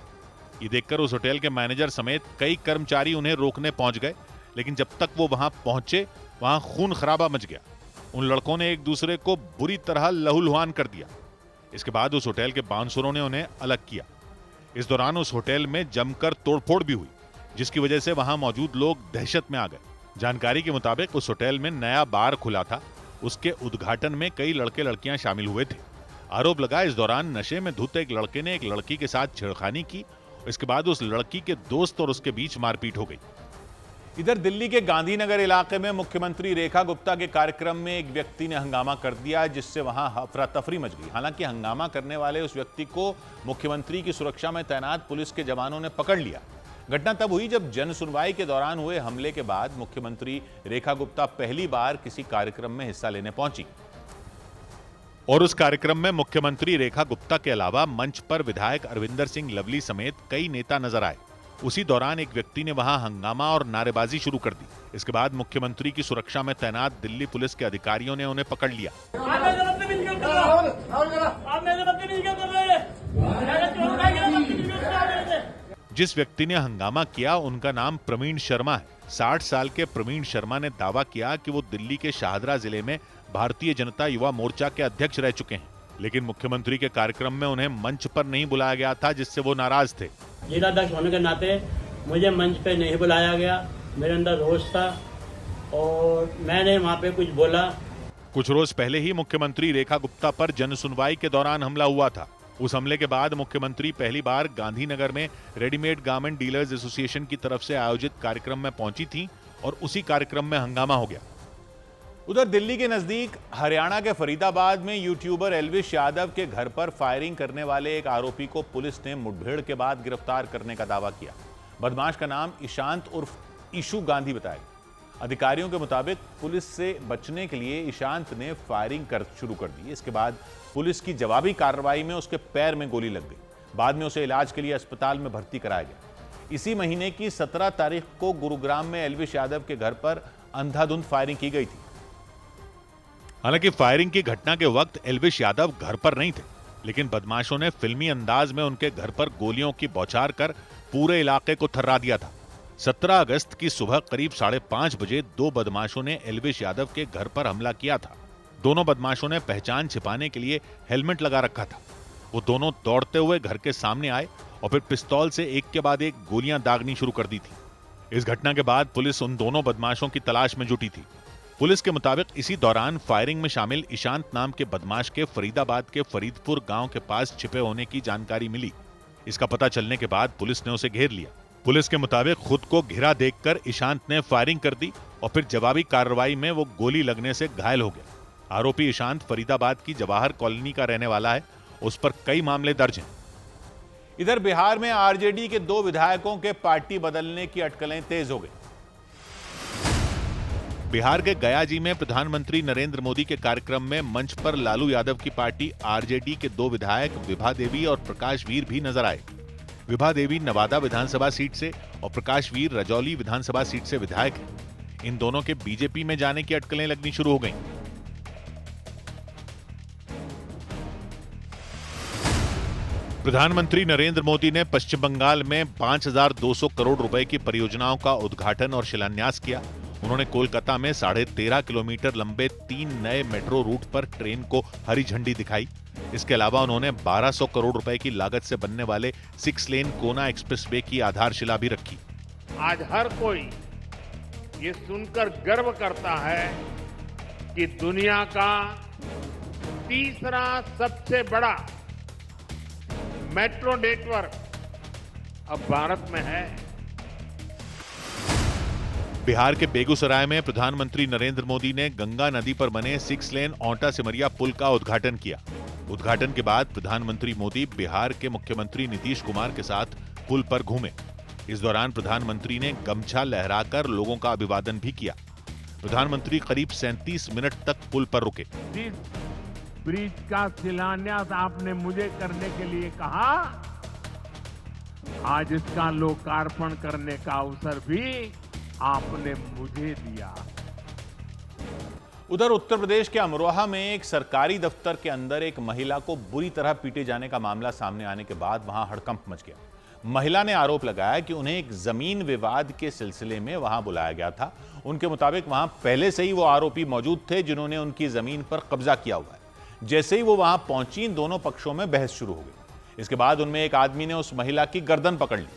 ये देखकर उस होटल के मैनेजर समेत कई कर्मचारी उन्हें रोकने पहुंच गए, लेकिन जब तक वो वहां पहुंचे वहां खून खराबा मच गया। उन लड़कों ने एक दूसरे को बुरी तरह लहूलुहान कर दिया। इसके बाद उस होटल के बांसुरों ने उन्हें अलग किया। इस दौरान उस होटल में जमकर तोड़फोड़ भी हुई, जिसकी वजह से वहां मौजूद लोग दहशत में आ गए। जानकारी के मुताबिक उस होटल में नया बार खुला था। उसके उद्घाटन में कई लड़के लड़कियां शामिल हुए थे। आरोप लगा इस दौरान नशे में धुत एक लड़के ने एक लड़की के साथ छेड़खानी की। इसके बाद उस लड़की के दोस्त और उसके बीच मारपीट हो गई। इधर दिल्ली के गांधीनगर इलाके में मुख्यमंत्री रेखा गुप्ता के कार्यक्रम में एक व्यक्ति ने हंगामा कर दिया, जिससे वहां अफरा तफरी मच गई। हालांकि हंगामा करने वाले उस व्यक्ति को मुख्यमंत्री की सुरक्षा में तैनात पुलिस के जवानों ने पकड़ लिया। घटना तब हुई जब जन सुनवाई के दौरान हुए हमले के बाद मुख्यमंत्री रेखा गुप्ता पहली बार किसी कार्यक्रम में हिस्सा लेने पहुंची। और उस कार्यक्रम में मुख्यमंत्री रेखा गुप्ता के अलावा मंच पर विधायक अरविंदर सिंह लवली समेत कई नेता नजर आए। उसी दौरान एक व्यक्ति ने वहां हंगामा और नारेबाजी शुरू कर दी। इसके बाद मुख्यमंत्री की सुरक्षा में तैनात दिल्ली पुलिस के अधिकारियों ने उन्हें पकड़ लिया। जिस व्यक्ति ने हंगामा किया उनका नाम प्रवीण शर्मा है। 60 साल के प्रवीण शर्मा ने दावा किया कि वो दिल्ली के शाहदरा जिले में भारतीय जनता युवा मोर्चा के अध्यक्ष रह चुके हैं, लेकिन मुख्यमंत्री के कार्यक्रम में उन्हें मंच पर नहीं बुलाया गया था, जिससे वो नाराज थे। जिलाध्यक्ष होने के नाते मुझे मंच पे नहीं बुलाया गया। मेरे अंदर रोष था और मैंने वहाँ पे कुछ बोला। कुछ रोज पहले ही मुख्यमंत्री रेखा गुप्ता पर जनसुनवाई के दौरान हमला हुआ था। उस हमले के बाद मुख्यमंत्री पहली बार गांधीनगर में रेडीमेड गारमेंट डीलर्स एसोसिएशन की तरफ से आयोजित कार्यक्रम में पहुंची थी और उसी कार्यक्रम में हंगामा हो गया। उधर दिल्ली के नजदीक हरियाणा के फरीदाबाद में यूट्यूबर एल्विश यादव के घर पर फायरिंग करने वाले एक आरोपी को पुलिस ने मुठभेड़ के बाद गिरफ्तार करने का दावा किया। बदमाश का नाम ईशांत उर्फ ईशू गांधी बताया गया। अधिकारियों के मुताबिक पुलिस से बचने के लिए ईशांत ने फायरिंग शुरू कर दी। इसके बाद पुलिस की जवाबी कार्रवाई में उसके पैर में गोली लग गई। बाद में उसे इलाज के लिए अस्पताल में भर्ती कराया गया। इसी महीने की 17 तारीख को गुरुग्राम में एल्विश यादव के घर पर अंधाधुंध फायरिंग की गई थी। हालांकि फायरिंग की घटना के वक्त एल्विश यादव घर पर नहीं थे, लेकिन बदमाशों ने फिल्मी अंदाज में उनके घर पर गोलियों की बौछार कर पूरे इलाके को थर्रा दिया था। 17 अगस्त की सुबह करीब 5:30 बजे दो बदमाशों ने एल्विश यादव के घर पर हमला किया था। दोनों बदमाशों ने पहचान छिपाने के लिए हेलमेट लगा रखा था। वो दोनों दौड़ते हुए घर के सामने आए और फिर पिस्तौल से एक के बाद एक गोलियां दागनी शुरू कर दी थी। इस घटना के बाद पुलिस उन दोनों बदमाशों की तलाश में जुटी थी। पुलिस के मुताबिक इसी दौरान फायरिंग में शामिल ईशांत नाम के बदमाश के फरीदाबाद के फरीदपुर गांव के पास छिपे होने की जानकारी मिली। इसका पता चलने के बाद पुलिस ने उसे घेर लिया। पुलिस के मुताबिक खुद को घिरा देखकर ईशांत ने फायरिंग कर दी और फिर जवाबी कार्रवाई में वो गोली लगने से घायल हो गया। आरोपी ईशांत फरीदाबाद की जवाहर कॉलोनी का रहने वाला है। उस पर कई मामले दर्ज हैं। इधर बिहार में आरजेडी के 2 विधायकों के पार्टी बदलने की अटकलें तेज हो गई। बिहार के गया जी में प्रधानमंत्री नरेंद्र मोदी के कार्यक्रम में मंच पर लालू यादव की पार्टी आरजेडी के 2 विधायक विभा देवी और प्रकाश वीर भी नजर आए। विभा देवी नवादा विधानसभा सीट से और प्रकाश वीर रजौली विधानसभा सीट से विधायक हैं। इन दोनों के बीजेपी में जाने की अटकलें लगनी शुरू हो गईं। प्रधानमंत्री नरेंद्र मोदी ने पश्चिम बंगाल में 5,200 करोड़ रुपए की परियोजनाओं का उद्घाटन और शिलान्यास किया। उन्होंने कोलकाता में 13.5 किलोमीटर लंबे 3 नए मेट्रो रूट पर ट्रेन को हरी झंडी दिखाई। इसके अलावा उन्होंने 1200 करोड़ रुपए की लागत से बनने वाले 6 लेन कोना एक्सप्रेसवे की आधारशिला भी रखी। आज हर कोई ये सुनकर गर्व करता है कि दुनिया का तीसरा सबसे बड़ा मेट्रो नेटवर्क अब भारत में है। बिहार के बेगूसराय में प्रधानमंत्री नरेंद्र मोदी ने गंगा नदी पर बने 6 लेन औंटा सिमरिया पुल का उद्घाटन किया। उद्घाटन के बाद प्रधानमंत्री मोदी बिहार के मुख्यमंत्री नीतीश कुमार के साथ पुल पर घूमे। इस दौरान प्रधानमंत्री ने गमछा लहराकर लोगों का अभिवादन भी किया। प्रधानमंत्री करीब 37 मिनट तक पुल पर रुके। ब्रिज का शिलान्यास आपने मुझे करने के लिए कहा, आज इसका लोकार्पण करने का अवसर भी आपने मुझे दिया। उधर उत्तर प्रदेश के अमरोहा में एक सरकारी दफ्तर के अंदर एक महिला को बुरी तरह पीटे जाने का मामला सामने आने के बाद वहां हड़कंप मच गया। महिला ने आरोप लगाया कि उन्हें एक जमीन विवाद के सिलसिले में वहां बुलाया गया था। उनके मुताबिक वहां पहले से ही वो आरोपी मौजूद थे जिन्होंने उनकी जमीन पर कब्जा किया हुआ है। जैसे ही वो वहां पहुंची, दोनों पक्षों में बहस शुरू हो गई। इसके बाद उनमें एक आदमी ने उस महिला की गर्दन पकड़ ली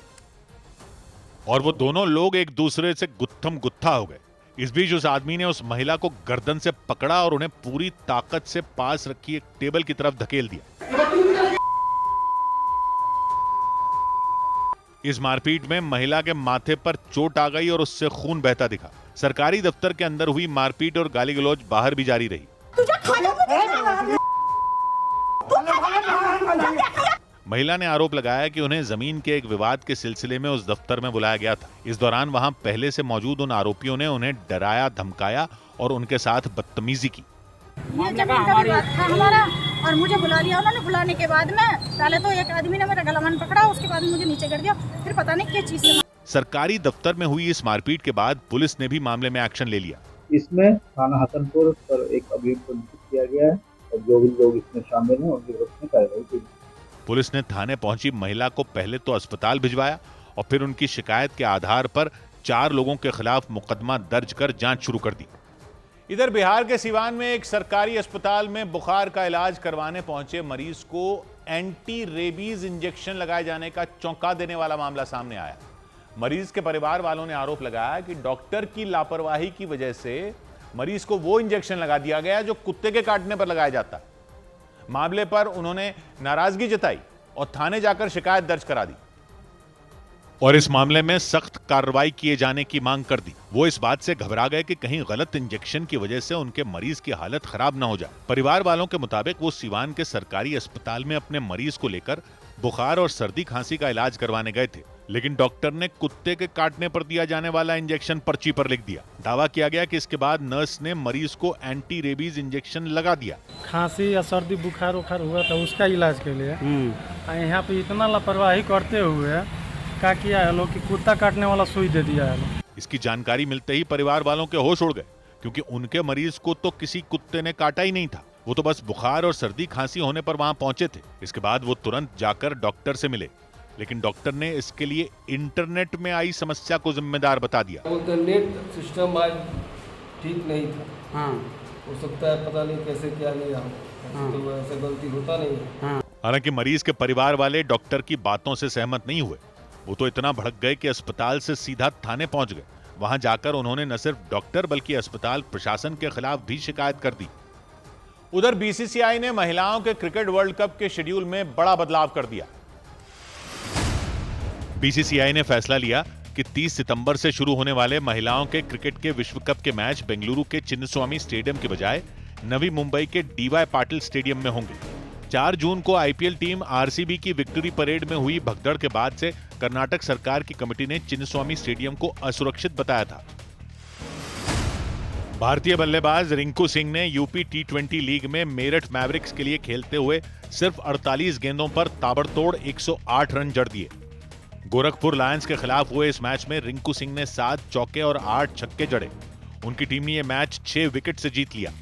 और वो दोनों लोग एक दूसरे से गुत्थम गुत्था हो गए। इस बीच उस आदमी ने उस महिला को गर्दन से पकड़ा और उन्हें पूरी ताकत से पास रखी एक टेबल की तरफ धकेल दिया। इस मारपीट में महिला के माथे पर चोट आ गई और उससे खून बहता दिखा। सरकारी दफ्तर के अंदर हुई मारपीट और गाली गलौज बाहर भी जारी रही। महिला ने आरोप लगाया कि उन्हें जमीन के एक विवाद के सिलसिले में उस दफ्तर में बुलाया गया था। इस दौरान वहां पहले से मौजूद उन आरोपियों ने उन्हें डराया, धमकाया और उनके साथ बदतमीजी की। ये जमीन का विवाद था हमारा और मुझे बुला लिया उन्होंने। बुलाने के बाद में पहले तो एक आदमी ने मेरा गलावन पकड़ा, उसके बाद मुझे नीचे कर दिया, फिर पता नहीं किस चीज से। सरकारी दफ्तर में हुई इस मारपीट के बाद पुलिस ने भी मामले में एक्शन ले लिया। इसमें थाना हसनपुर पर एक अभियोग पंजीकृत किया गया है और जो भी लोग इसमें शामिल हैं उनके विरुद्ध में कार्रवाई की। पुलिस ने थाने पहुंची महिला को पहले तो अस्पताल भिजवाया और फिर उनकी शिकायत के आधार पर 4 लोगों के खिलाफ मुकदमा दर्ज कर जांच शुरू कर दी। इधर बिहार के सिवान में एक सरकारी अस्पताल में बुखार का इलाज करवाने पहुंचे मरीज को एंटी रेबीज इंजेक्शन लगाए जाने का चौंका देने वाला मामला सामने आया। मरीज के परिवार वालों ने आरोप लगाया कि डॉक्टर की लापरवाही की वजह से मरीज को वो इंजेक्शन लगा दिया गया जो कुत्ते के काटने पर लगाया जाता है। मामले पर उन्होंने नाराजगी जताई और थाने जाकर शिकायत दर्ज करा दी और इस मामले में सख्त कार्रवाई किए जाने की मांग कर दी। वो इस बात से घबरा गए कि कहीं गलत इंजेक्शन की वजह से उनके मरीज की हालत खराब न हो जाए। परिवार वालों के मुताबिक वो सीवान के सरकारी अस्पताल में अपने मरीज को लेकर बुखार और सर्दी खांसी का इलाज करवाने गए थे, लेकिन डॉक्टर ने कुत्ते के काटने पर दिया जाने वाला इंजेक्शन पर्ची पर लिख दिया। दावा किया गया कि इसके बाद नर्स ने मरीज को एंटी रेबीज इंजेक्शन लगा दिया। खांसी या सर्दी बुखार उखार हुआ था उसका इलाज के लिए यहाँ पे इतना लापरवाही करते हुए क्या किया है लोग कि कुत्ता काटने वाला सुई दे दिया है। इसकी जानकारी मिलते ही परिवार वालों के होश उड़ गए, क्योंकि उनके मरीज को तो किसी कुत्ते ने काटा ही नहीं था। वो तो बस बुखार और सर्दी खांसी होने पर वहां पहुंचे थे। इसके बाद वो तुरंत जाकर डॉक्टर से मिले, लेकिन डॉक्टर ने इसके लिए इंटरनेट में आई समस्या को जिम्मेदार बता दिया। नेट सिस्टम आज ठीक नहीं था। हो सकता है पता नहीं कैसे क्या लिया, तो ऐसा गलती होता नहीं है। हालांकि मरीज के परिवार वाले डॉक्टर की बातों से सहमत नहीं हुए। वो तो इतना भड़क गए कि अस्पताल से सीधा थाने पहुंच गए। वहां जाकर उन्होंने न सिर्फ डॉक्टर बल्कि अस्पताल प्रशासन के खिलाफ भी शिकायत कर दी। उधर बीसीसीआई ने महिलाओं के क्रिकेट वर्ल्ड कप के शेड्यूल में बड़ा बदलाव कर दिया। बीसीसीआई ने फैसला लिया कि 30 सितंबर से शुरू होने वाले महिलाओं के क्रिकेट के विश्व कप के मैच बेंगलुरु के चिन्नस्वामी स्टेडियम के बजाय नवी मुंबई के डीवाई पाटिल स्टेडियम में होंगे। 4 जून को आईपीएल टीम आरसीबी की विक्ट्री परेड में हुई भगदड़ के बाद से कर्नाटक सरकार की कमेटी ने चिन्नस्वामी स्टेडियम को असुरक्षित बताया था। भारतीय बल्लेबाज रिंकू सिंह ने यूपी टी20 लीग में मेरठ मैवरिक्स के लिए खेलते हुए सिर्फ 48 गेंदों पर ताबड़तोड़ 108 रन जड़ दिए। गोरखपुर लायंस के खिलाफ हुए इस मैच में रिंकू सिंह ने 7 चौके और 8 छक्के जड़े। उनकी टीम ने यह मैच 6 विकेट से जीत लिया।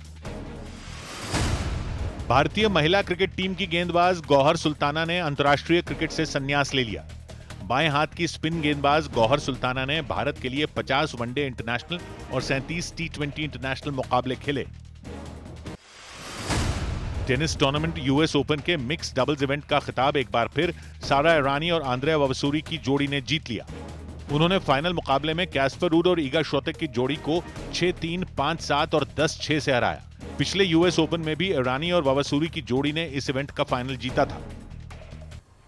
भारतीय महिला क्रिकेट टीम की गेंदबाज गौहर सुल्ताना ने अंतर्राष्ट्रीय क्रिकेट से संन्यास ले लिया। बाएं हाथ की स्पिन गेंदबाज गौहर सुल्ताना ने भारत के लिए 50 वनडे इंटरनेशनल और 37 टी20 इंटरनेशनल मुकाबले खेले। टेनिस टूर्नामेंट यूएस ओपन के मिक्स डबल्स इवेंट का खिताब एक बार फिर सारा ईरानी और आंद्रे वावसूरी की जोड़ी ने जीत लिया। उन्होंने फाइनल मुकाबले में कैस्पर रूड और ईगा श्योतेक की जोड़ी को 6-3, 5-7 और 10-6 से हराया। पिछले यूएस ओपन में भी ईरानी और वावसूरी की जोड़ी ने इस इवेंट का फाइनल जीता था।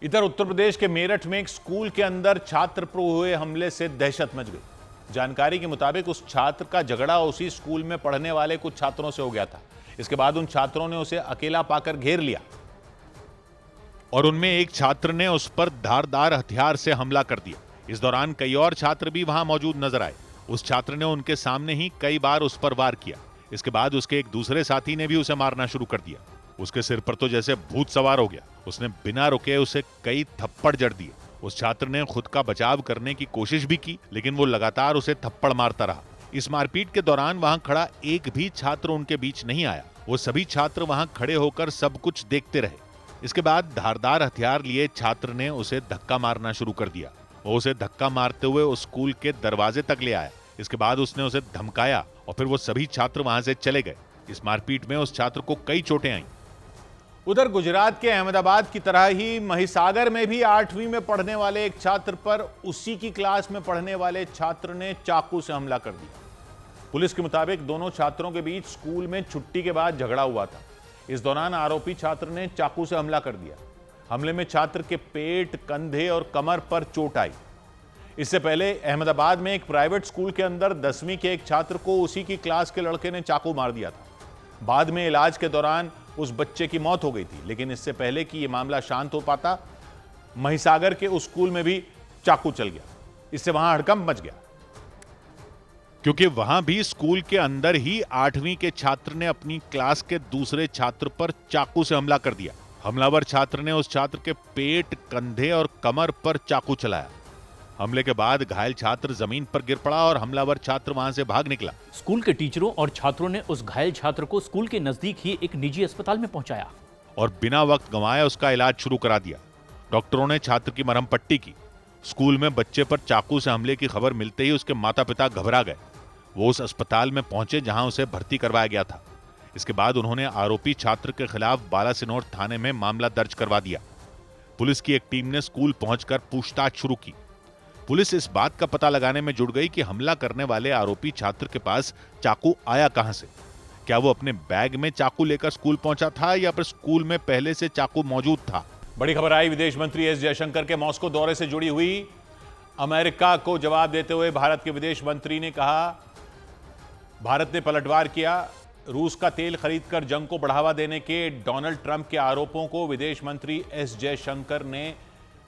इधर उत्तर प्रदेश के मेरठ में एक स्कूल के अंदर छात्र पर हुए हमले से दहशत मच गई। जानकारी के मुताबिक उस छात्र का झगड़ा उसी स्कूल में पढ़ने वाले कुछ छात्रों से हो गया था। इसके बाद उन छात्रों ने उसे अकेला पाकर घेर लिया और उनमें एक छात्र ने उस पर धारदार हथियार से हमला कर दिया। इस दौरान कई और छात्र भी वहां मौजूद नजर आए। उस छात्र ने उनके सामने ही कई बार उस पर वार किया। इसके बाद उसके एक दूसरे साथी ने भी उसे मारना शुरू कर दिया। उसके सिर पर तो जैसे भूत सवार हो गया। उसने बिना रुके उसे कई थप्पड़ जड़ दिए। उस छात्र ने खुद का बचाव करने की कोशिश भी की, लेकिन वो लगातार उसे थप्पड़ मारता रहा। इस मारपीट के दौरान वहां खड़ा एक भी छात्र उनके बीच नहीं आया। वो सभी छात्र वहां खड़े होकर सब कुछ देखते रहे। इसके बाद धारदार हथियार लिए छात्र ने उसे धक्का मारना शुरू कर दिया। वो उसे धक्का मारते हुए उस स्कूल के दरवाजे तक ले आया। इसके बाद उसने उसे धमकाया और फिर वो सभी छात्र वहां से चले गए। इस मारपीट में उस छात्र को कई चोटें आईं। उधर गुजरात के अहमदाबाद की तरह ही महिसागर में भी 8वीं में पढ़ने वाले एक छात्र पर उसी की क्लास में पढ़ने वाले छात्र ने चाकू से हमला कर दिया। पुलिस के मुताबिक दोनों छात्रों के बीच स्कूल में छुट्टी के बाद झगड़ा हुआ था। इस दौरान आरोपी छात्र ने चाकू से हमला कर दिया। हमले में छात्र के पेट, कंधे और कमर पर चोट आई। इससे पहले अहमदाबाद में एक प्राइवेट स्कूल के अंदर 10वीं के एक छात्र को उसी की क्लास के लड़के ने चाकू मार दिया था। बाद में इलाज के दौरान उस बच्चे की मौत हो गई थी, लेकिन इससे पहले कि यह मामला शांत हो पाता, महिसागर के उस स्कूल में भी चाकू चल गया। इससे वहां हड़कंप मच गया, क्योंकि वहां भी स्कूल के अंदर ही 8वीं के छात्र ने अपनी क्लास के दूसरे छात्र पर चाकू से हमला कर दिया। हमलावर छात्र ने उस छात्र के पेट, कंधे और कमर पर चाकू चलाया। हमले के बाद घायल छात्र जमीन पर गिर पड़ा और हमलावर छात्र वहां से भाग निकला। स्कूल के टीचरों और छात्रों ने उस घायल छात्र को स्कूल के नजदीक ही एक निजी अस्पताल में पहुंचाया और बिना वक्त गंवाए उसका इलाज शुरू करा दिया। डॉक्टरों ने छात्र की मरहम पट्टी की। स्कूल में बच्चे पर चाकू से हमले की खबर मिलते ही उसके माता पिता घबरा गए। वो उस अस्पताल में पहुंचे जहां उसे भर्ती करवाया गया था। इसके बाद उन्होंने आरोपी छात्र के खिलाफ बालासिनोर थाने में मामला दर्ज करवा दिया। पुलिस की एक टीम ने स्कूल पहुंचकर पूछताछ शुरू की। पुलिस इस बात का पता लगाने में जुट गई कि हमला करने वाले आरोपी छात्र के पास चाकू आया कहां से। क्या वो अपने बैग में चाकू लेकर स्कूल पहुंचा था या फिर स्कूल में पहले से चाकू मौजूद था। बड़ी खबर आई विदेश मंत्री एस जयशंकर के मॉस्को दौरे से जुड़ी हुई। अमेरिका को जवाब देते हुए भारत के विदेश मंत्री ने कहा, भारत ने पलटवार किया। रूस का तेल खरीदकर जंग को बढ़ावा देने के डोनाल्ड ट्रंप के आरोपों को विदेश मंत्री एस जयशंकर ने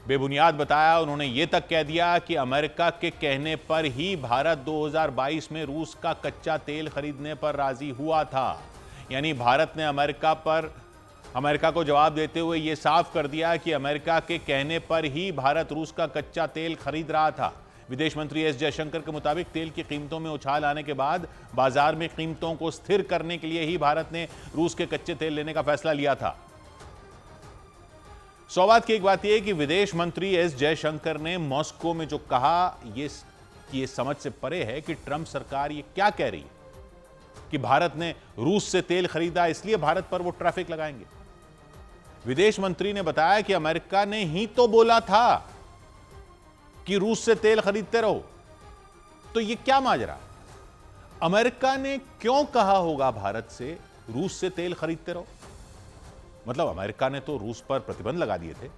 बेबुनियाद बताया। उन्होंने यह तक कह दिया कि अमेरिका के कहने पर ही भारत 2022 में रूस का कच्चा तेल खरीदने पर राजी हुआ था। यानी भारत ने अमेरिका को जवाब देते हुए यह साफ कर दिया कि अमेरिका के कहने पर ही भारत रूस का कच्चा तेल खरीद रहा था। विदेश मंत्री एस जयशंकर के मुताबिक तेल की कीमतों में उछाल आने के बाद बाजार में कीमतों को स्थिर करने के लिए ही भारत ने रूस के कच्चे तेल लेने का फैसला लिया था। सौभाग्य की एक बात यह है कि विदेश मंत्री एस जयशंकर ने मॉस्को में जो कहा, ये समझ से परे है कि ट्रंप सरकार ये क्या कह रही है कि भारत ने रूस से तेल खरीदा इसलिए भारत पर वो ट्रैफिक लगाएंगे। विदेश मंत्री ने बताया कि अमेरिका ने ही तो बोला था कि रूस से तेल खरीदते रहो। तो ये क्या माजरा, अमेरिका ने क्यों कहा होगा भारत से रूस से तेल खरीदते रहो? मतलब अमेरिका ने तो रूस पर प्रतिबंध लगा दिए थे,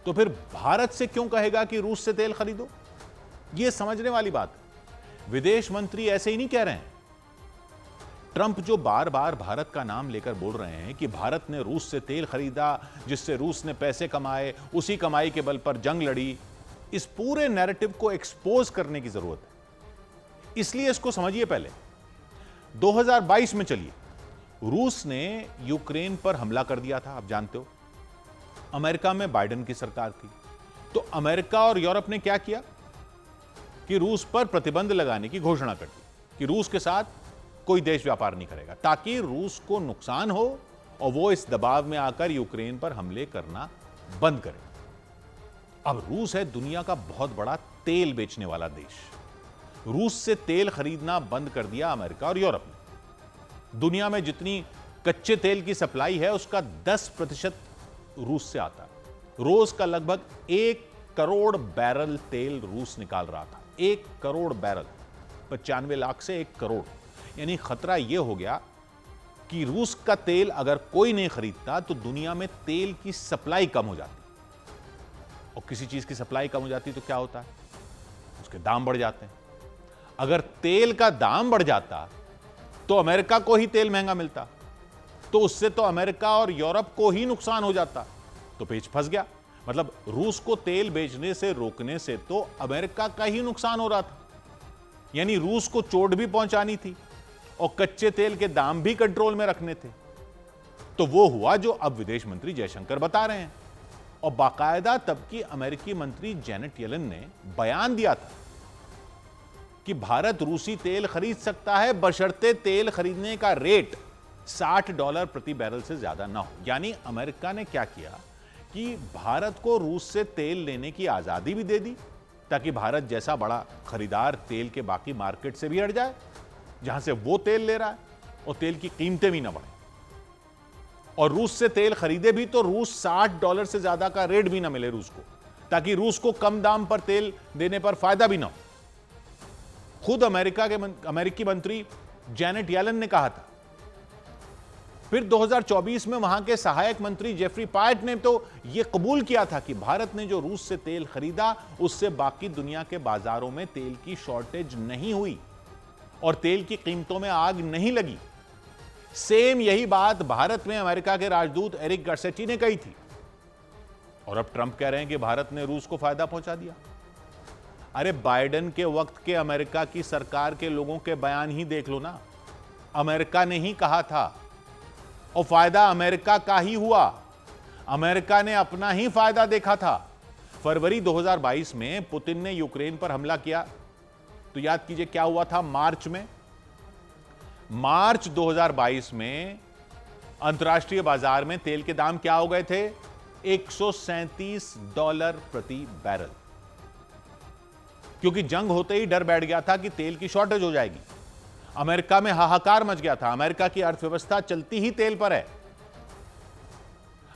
तो फिर भारत से क्यों कहेगा कि रूस से तेल खरीदो? यह समझने वाली बात है। विदेश मंत्री ऐसे ही नहीं कह रहे हैं। ट्रंप जो बार बार भारत का नाम लेकर बोल रहे हैं कि भारत ने रूस से तेल खरीदा जिससे रूस ने पैसे कमाए, उसी कमाई के बल पर जंग लड़ी, इस पूरे नैरेटिव को एक्सपोज करने की जरूरत है। इसलिए इसको समझिए। पहले 2022 में चलिए, रूस ने यूक्रेन पर हमला कर दिया था, आप जानते हो। अमेरिका में बाइडेन की सरकार थी, तो अमेरिका और यूरोप ने क्या किया कि रूस पर प्रतिबंध लगाने की घोषणा कर दी कि रूस के साथ कोई देश व्यापार नहीं करेगा, ताकि रूस को नुकसान हो और वो इस दबाव में आकर यूक्रेन पर हमले करना बंद करे। अब रूस है दुनिया का बहुत बड़ा तेल बेचने वाला देश। रूस से तेल खरीदना बंद कर दिया अमेरिका और यूरोप ने। दुनिया में जितनी कच्चे तेल की सप्लाई है उसका 10% रूस से आता है। रोज का लगभग 1 करोड़ बैरल तेल रूस निकाल रहा था। 1 करोड़ बैरल, 95 लाख से 1 करोड़। यानी खतरा यह हो गया कि रूस का तेल अगर कोई नहीं खरीदता तो दुनिया में तेल की सप्लाई कम हो जाती, और किसी चीज की सप्लाई कम हो जाती तो क्या होता है, उसके दाम बढ़ जाते हैं। अगर तेल का दाम बढ़ जाता तो अमेरिका को ही तेल महंगा मिलता, तो उससे तो अमेरिका और यूरोप को ही नुकसान हो जाता। तो पेच फंस गया। मतलब रूस को तेल बेचने से रोकने से तो अमेरिका का ही नुकसान हो रहा था। यानी रूस को चोट भी पहुंचानी थी और कच्चे तेल के दाम भी कंट्रोल में रखने थे। तो वो हुआ जो अब विदेश मंत्री जयशंकर बता रहे हैं। और बाकायदा तब की अमेरिकी मंत्री जेनेट येलन ने बयान दिया था कि भारत रूसी तेल खरीद सकता है बशर्ते तेल खरीदने का रेट $60 प्रति बैरल से ज्यादा ना हो। यानी अमेरिका ने क्या किया कि भारत को रूस से तेल लेने की आजादी भी दे दी, ताकि भारत जैसा बड़ा खरीदार तेल के बाकी मार्केट से भी हट जाए जहां से वो तेल ले रहा है, और तेल की कीमतें भी ना बढ़े। और रूस से तेल खरीदे भी तो रूस $60 से ज्यादा का रेट भी ना मिले रूस को, ताकि रूस को कम दाम पर तेल देने पर फायदा भी ना हो। खुद अमेरिकी मंत्री जेनेट येलन ने कहा था। फिर 2024 में वहां के सहायक मंत्री जेफरी पायट ने तो यह कबूल किया था कि भारत ने जो रूस से तेल खरीदा उससे बाकी दुनिया के बाजारों में तेल की शॉर्टेज नहीं हुई और तेल की कीमतों में आग नहीं लगी। सेम यही बात भारत में अमेरिका के राजदूत एरिक गार्सेटी ने कही थी। और अब ट्रंप कह रहे हैं कि भारत ने रूस को फायदा पहुंचा दिया। अरे बाइडेन के वक्त के अमेरिका की सरकार के लोगों के बयान ही देख लो ना। अमेरिका ने ही कहा था और फायदा अमेरिका का ही हुआ। अमेरिका ने अपना ही फायदा देखा था। फरवरी 2022 में पुतिन ने यूक्रेन पर हमला किया तो याद कीजिए क्या हुआ था। मार्च 2022 में अंतर्राष्ट्रीय बाजार में तेल के दाम क्या हो गए थे, $137 प्रति बैरल, क्योंकि जंग होते ही डर बैठ गया था कि तेल की शॉर्टेज हो जाएगी। अमेरिका में हाहाकार मच गया था। अमेरिका की अर्थव्यवस्था चलती ही तेल पर है।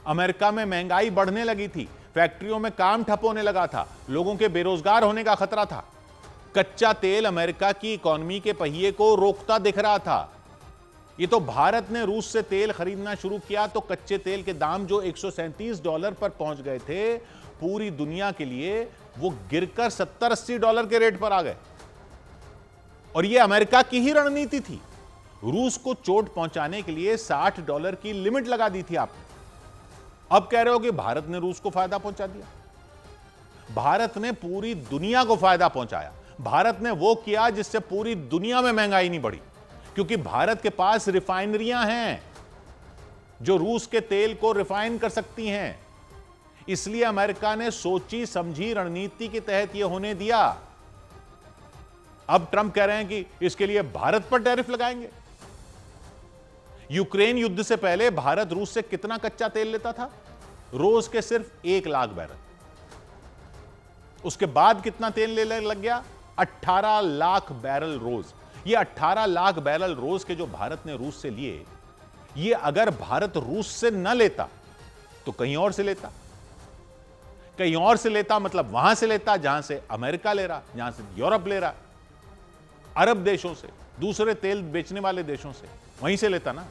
अमेरिका में महंगाई बढ़ने लगी थी। फैक्ट्रियों में काम ठप होने लगा था, लोगों के बेरोजगार होने का खतरा था। कच्चा तेल अमेरिका की इकोनॉमी के पहिए को रोकता दिख रहा था। ये तो भारत ने रूस से तेल खरीदना शुरू किया तो कच्चे तेल के दाम जो $137 पर पहुंच गए थे, पूरी दुनिया के लिए वो गिरकर $70-80 के रेट पर आ गए। और ये अमेरिका की ही रणनीति थी। रूस को चोट पहुंचाने के लिए $60 की लिमिट लगा दी थी आपने। अब कह रहे हो कि भारत ने रूस को फायदा पहुंचा दिया। भारत ने पूरी दुनिया को फायदा पहुंचाया। भारत ने वो किया जिससे पूरी दुनिया में महंगाई नहीं बढ़ी, क्योंकि भारत के पास रिफाइनरियां हैं जो रूस के तेल को रिफाइन कर सकती हैं। इसलिए अमेरिका ने सोची समझी रणनीति के तहत यह होने दिया। अब ट्रंप कह रहे हैं कि इसके लिए भारत पर टैरिफ लगाएंगे। यूक्रेन युद्ध से पहले भारत रूस से कितना कच्चा तेल लेता था? रोज के सिर्फ 1 लाख बैरल। उसके बाद कितना तेल लेने लग गया? 18 लाख बैरल रोज। ये 18 लाख बैरल रोज के जो भारत ने रूस से लिए, ये अगर भारत रूस से न लेता तो कहीं और से लेता। कहीं और से लेता मतलब वहां से लेता जहां से अमेरिका ले रहा, जहां से यूरोप ले रहा, अरब देशों से, दूसरे तेल बेचने वाले देशों से, वहीं से लेता ना।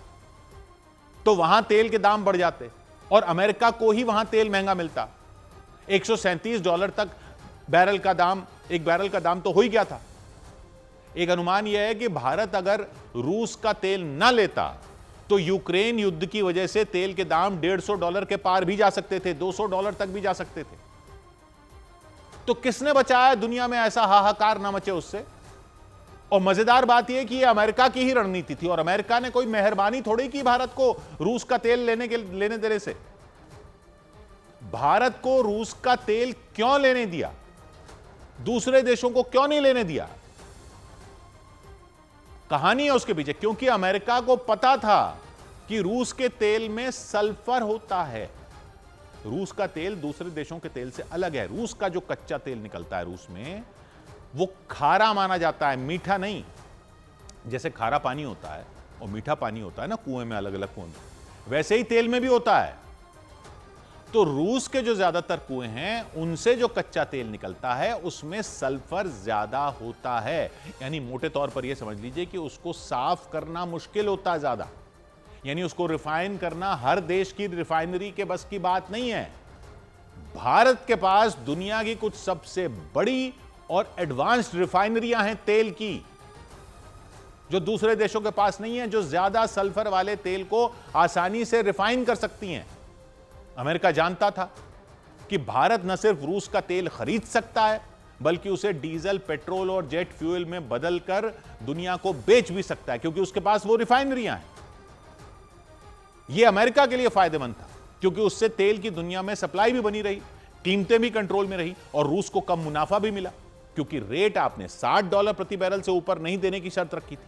तो वहां तेल के दाम बढ़ जाते और अमेरिका को ही वहां तेल महंगा मिलता। $137 तक बैरल का दाम, एक बैरल का दाम तो हो ही गया था। एक अनुमान यह है कि भारत अगर रूस का तेल ना लेता तो यूक्रेन युद्ध की वजह से तेल के दाम $150 के पार भी जा सकते थे, $200 तक भी जा सकते थे। तो किसने बचाया दुनिया में ऐसा हाहाकार ना मचे उससे? और मजेदार बात यह कि यह अमेरिका की ही रणनीति थी और अमेरिका ने कोई मेहरबानी थोड़ी की भारत को रूस का तेल लेने देने से। भारत को रूस का तेल क्यों लेने दिया? दूसरे देशों को क्यों नहीं लेने दिया? कहानी है उसके पीछे। क्योंकि अमेरिका को पता था कि रूस के तेल में सल्फर होता है। रूस का तेल दूसरे देशों के तेल से अलग है। रूस का जो कच्चा तेल निकलता है रूस में, वो खारा माना जाता है, मीठा नहीं। जैसे खारा पानी होता है और मीठा पानी होता है ना कुएं में, अलग अलग कुएं में, वैसे ही तेल में भी होता है। तो रूस के जो ज्यादातर कुएं हैं उनसे जो कच्चा तेल निकलता है उसमें सल्फर ज्यादा होता है। यानी मोटे तौर पर यह समझ लीजिए कि उसको साफ करना मुश्किल होता है ज्यादा। यानी उसको रिफाइन करना हर देश की रिफाइनरी के बस की बात नहीं है। भारत के पास दुनिया की कुछ सबसे बड़ी और एडवांस्ड रिफाइनरियां हैं तेल की, जो दूसरे देशों के पास नहीं है, जो ज्यादा सल्फर वाले तेल को आसानी से रिफाइन कर सकती हैं। अमेरिका जानता था कि भारत न सिर्फ रूस का तेल खरीद सकता है, बल्कि उसे डीजल, पेट्रोल और जेट फ्यूल में बदलकर दुनिया को बेच भी सकता है, क्योंकि उसके पास वो रिफाइनरियां हैं। यह अमेरिका के लिए फायदेमंद था, क्योंकि उससे तेल की दुनिया में सप्लाई भी बनी रही, कीमतें भी कंट्रोल में रही और रूस को कम मुनाफा भी मिला, क्योंकि रेट आपने $60 प्रति बैरल से ऊपर नहीं देने की शर्त रखी थी।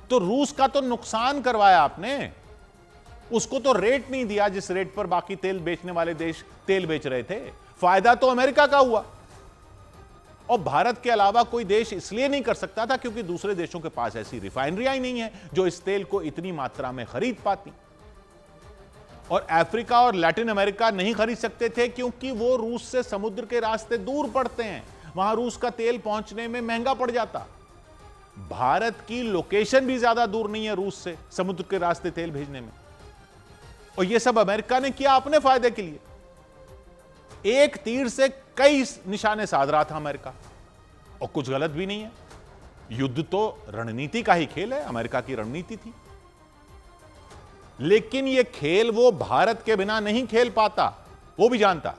तो रूस का तो नुकसान करवाया आपने, उसको तो रेट नहीं दिया जिस रेट पर बाकी तेल बेचने वाले देश तेल बेच रहे थे। फायदा तो अमेरिका का हुआ। और भारत के अलावा कोई देश इसलिए नहीं कर सकता था क्योंकि दूसरे देशों के पास ऐसी रिफाइनरियां ही नहीं है जो इस तेल को इतनी मात्रा में खरीद पाती। और अफ्रीका और लैटिन अमेरिका नहीं खरीद सकते थे क्योंकि वो रूस से समुद्र के रास्ते दूर पड़ते हैं, वहां रूस का तेल पहुंचने में महंगा पड़ जाता। भारत की लोकेशन भी ज्यादा दूर नहीं है रूस से समुद्र के रास्ते तेल भेजने में। और यह सब अमेरिका ने किया अपने फायदे के लिए। एक तीर से कई निशाने साध रहा था अमेरिका, और कुछ गलत भी नहीं है। युद्ध तो रणनीति का ही खेल है, अमेरिका की रणनीति थी। लेकिन यह खेल वो भारत के बिना नहीं खेल पाता, वो भी जानता।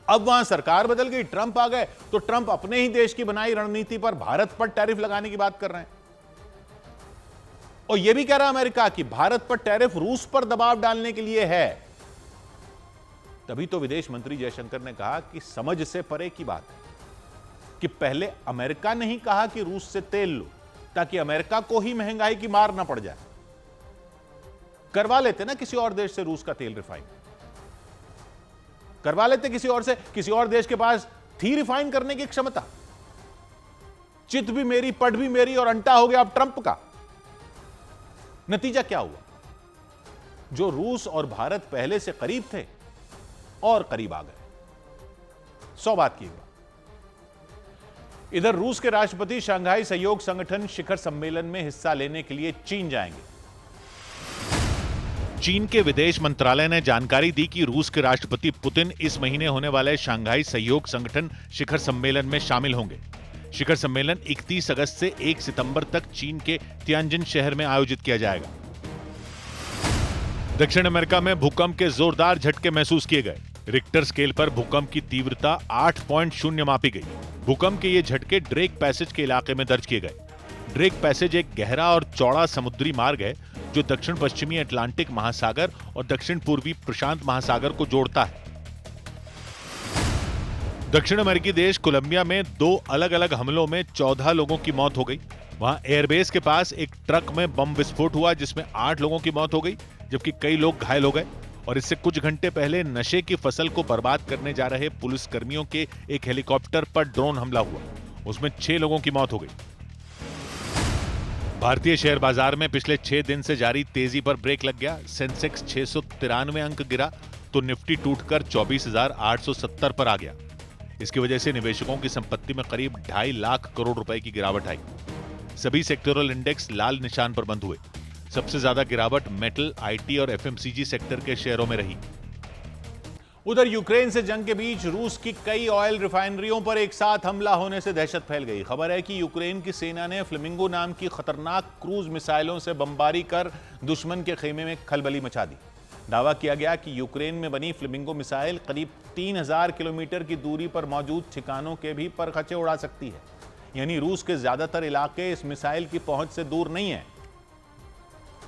अब वहां सरकार बदल गई, ट्रंप आ गए, तो ट्रंप अपने ही देश की बनाई रणनीति पर भारत पर टैरिफ लगाने की बात कर रहे हैं। और यह भी कह रहा है अमेरिका कि भारत पर टैरिफ रूस पर दबाव डालने के लिए है। तभी तो विदेश मंत्री जयशंकर ने कहा कि समझ से परे की बात है कि पहले अमेरिका ने ही कहा कि रूस से तेल लो, ताकि अमेरिका को ही महंगाई की मार ना पड़ जाए। करवा लेते ना किसी और देश से रूस का तेल रिफाइन, करवा लेते किसी और से। किसी और देश के पास थी रिफाइन करने की क्षमता। चित भी मेरी, पट भी मेरी, और अंटा हो गया अब ट्रंप का। नतीजा क्या हुआ? जो रूस और भारत पहले से करीब थे, और करीब आ गए। 100 बात की बात। इधर रूस के राष्ट्रपति शंघाई सहयोग संगठन शिखर सम्मेलन में हिस्सा लेने के लिए चीन जाएंगे। चीन के विदेश मंत्रालय ने जानकारी दी कि रूस के राष्ट्रपति पुतिन इस महीने होने वाले शंघाई सहयोग संगठन शिखर सम्मेलन में शामिल होंगे। शिखर सम्मेलन 31 अगस्त से 1 सितंबर तक चीन के तियानजिन शहर में आयोजित किया जाएगा। दक्षिण अमेरिका में भूकंप के जोरदार झटके महसूस किए गए। रिक्टर स्केल पर भूकंप की तीव्रता 8.0 मापी गई। भूकंप के ये झटके ड्रेक पैसेज के इलाके में दर्ज किए गए। ड्रेक पैसेज एक गहरा और चौड़ा समुद्री मार्ग है जो दक्षिण पश्चिमी अटलांटिक महासागर और दक्षिण पूर्वी प्रशांत महासागर को जोड़ता है। दक्षिण अमेरिकी देश कोलंबिया में 2 अलग अलग हमलों में 14 लोगों की मौत हो गई। वहां एयरबेस के पास एक ट्रक में बम विस्फोट हुआ जिसमें 8 लोगों की मौत हो गई, जबकि कई लोग घायल हो गए। और इससे कुछ घंटे पहले नशे की फसल को बर्बाद करने जा रहे पुलिसकर्मियों के एक हेलीकॉप्टर पर ड्रोन हमला हुआ, उसमें 6 लोगों की मौत हो गई। भारतीय शेयर बाजार में पिछले 6 दिन से जारी तेजी पर ब्रेक लग गया। सेंसेक्स 693 अंक गिरा तो निफ्टी टूटकर 24,870 पर आ गया। इसकी वजह से निवेशकों की संपत्ति में करीब 2.5 लाख करोड़ रुपए की गिरावट आई। सभी सेक्टोरल इंडेक्स लाल निशान पर बंद हुए। सबसे ज्यादा गिरावट मेटल, आईटी और एफएमसीजी सेक्टर के शेयरों में रही। उधर यूक्रेन से जंग के बीच रूस की कई ऑयल रिफाइनरियों पर एक साथ हमला होने से दहशत फैल गई। खबर है कि यूक्रेन की सेना ने फ्लेमिंगो नाम की खतरनाक क्रूज मिसाइलों से बमबारी कर दुश्मन के खेमे में खलबली मचा दी। दावा किया गया कि यूक्रेन में बनी फ्लेमिंगो मिसाइल करीब 3000 किलोमीटर की दूरी पर मौजूद ठिकानों के भी परखचे उड़ा सकती है। यानी रूस के ज्यादातर इलाके इस मिसाइल की पहुंच से दूर नहीं है।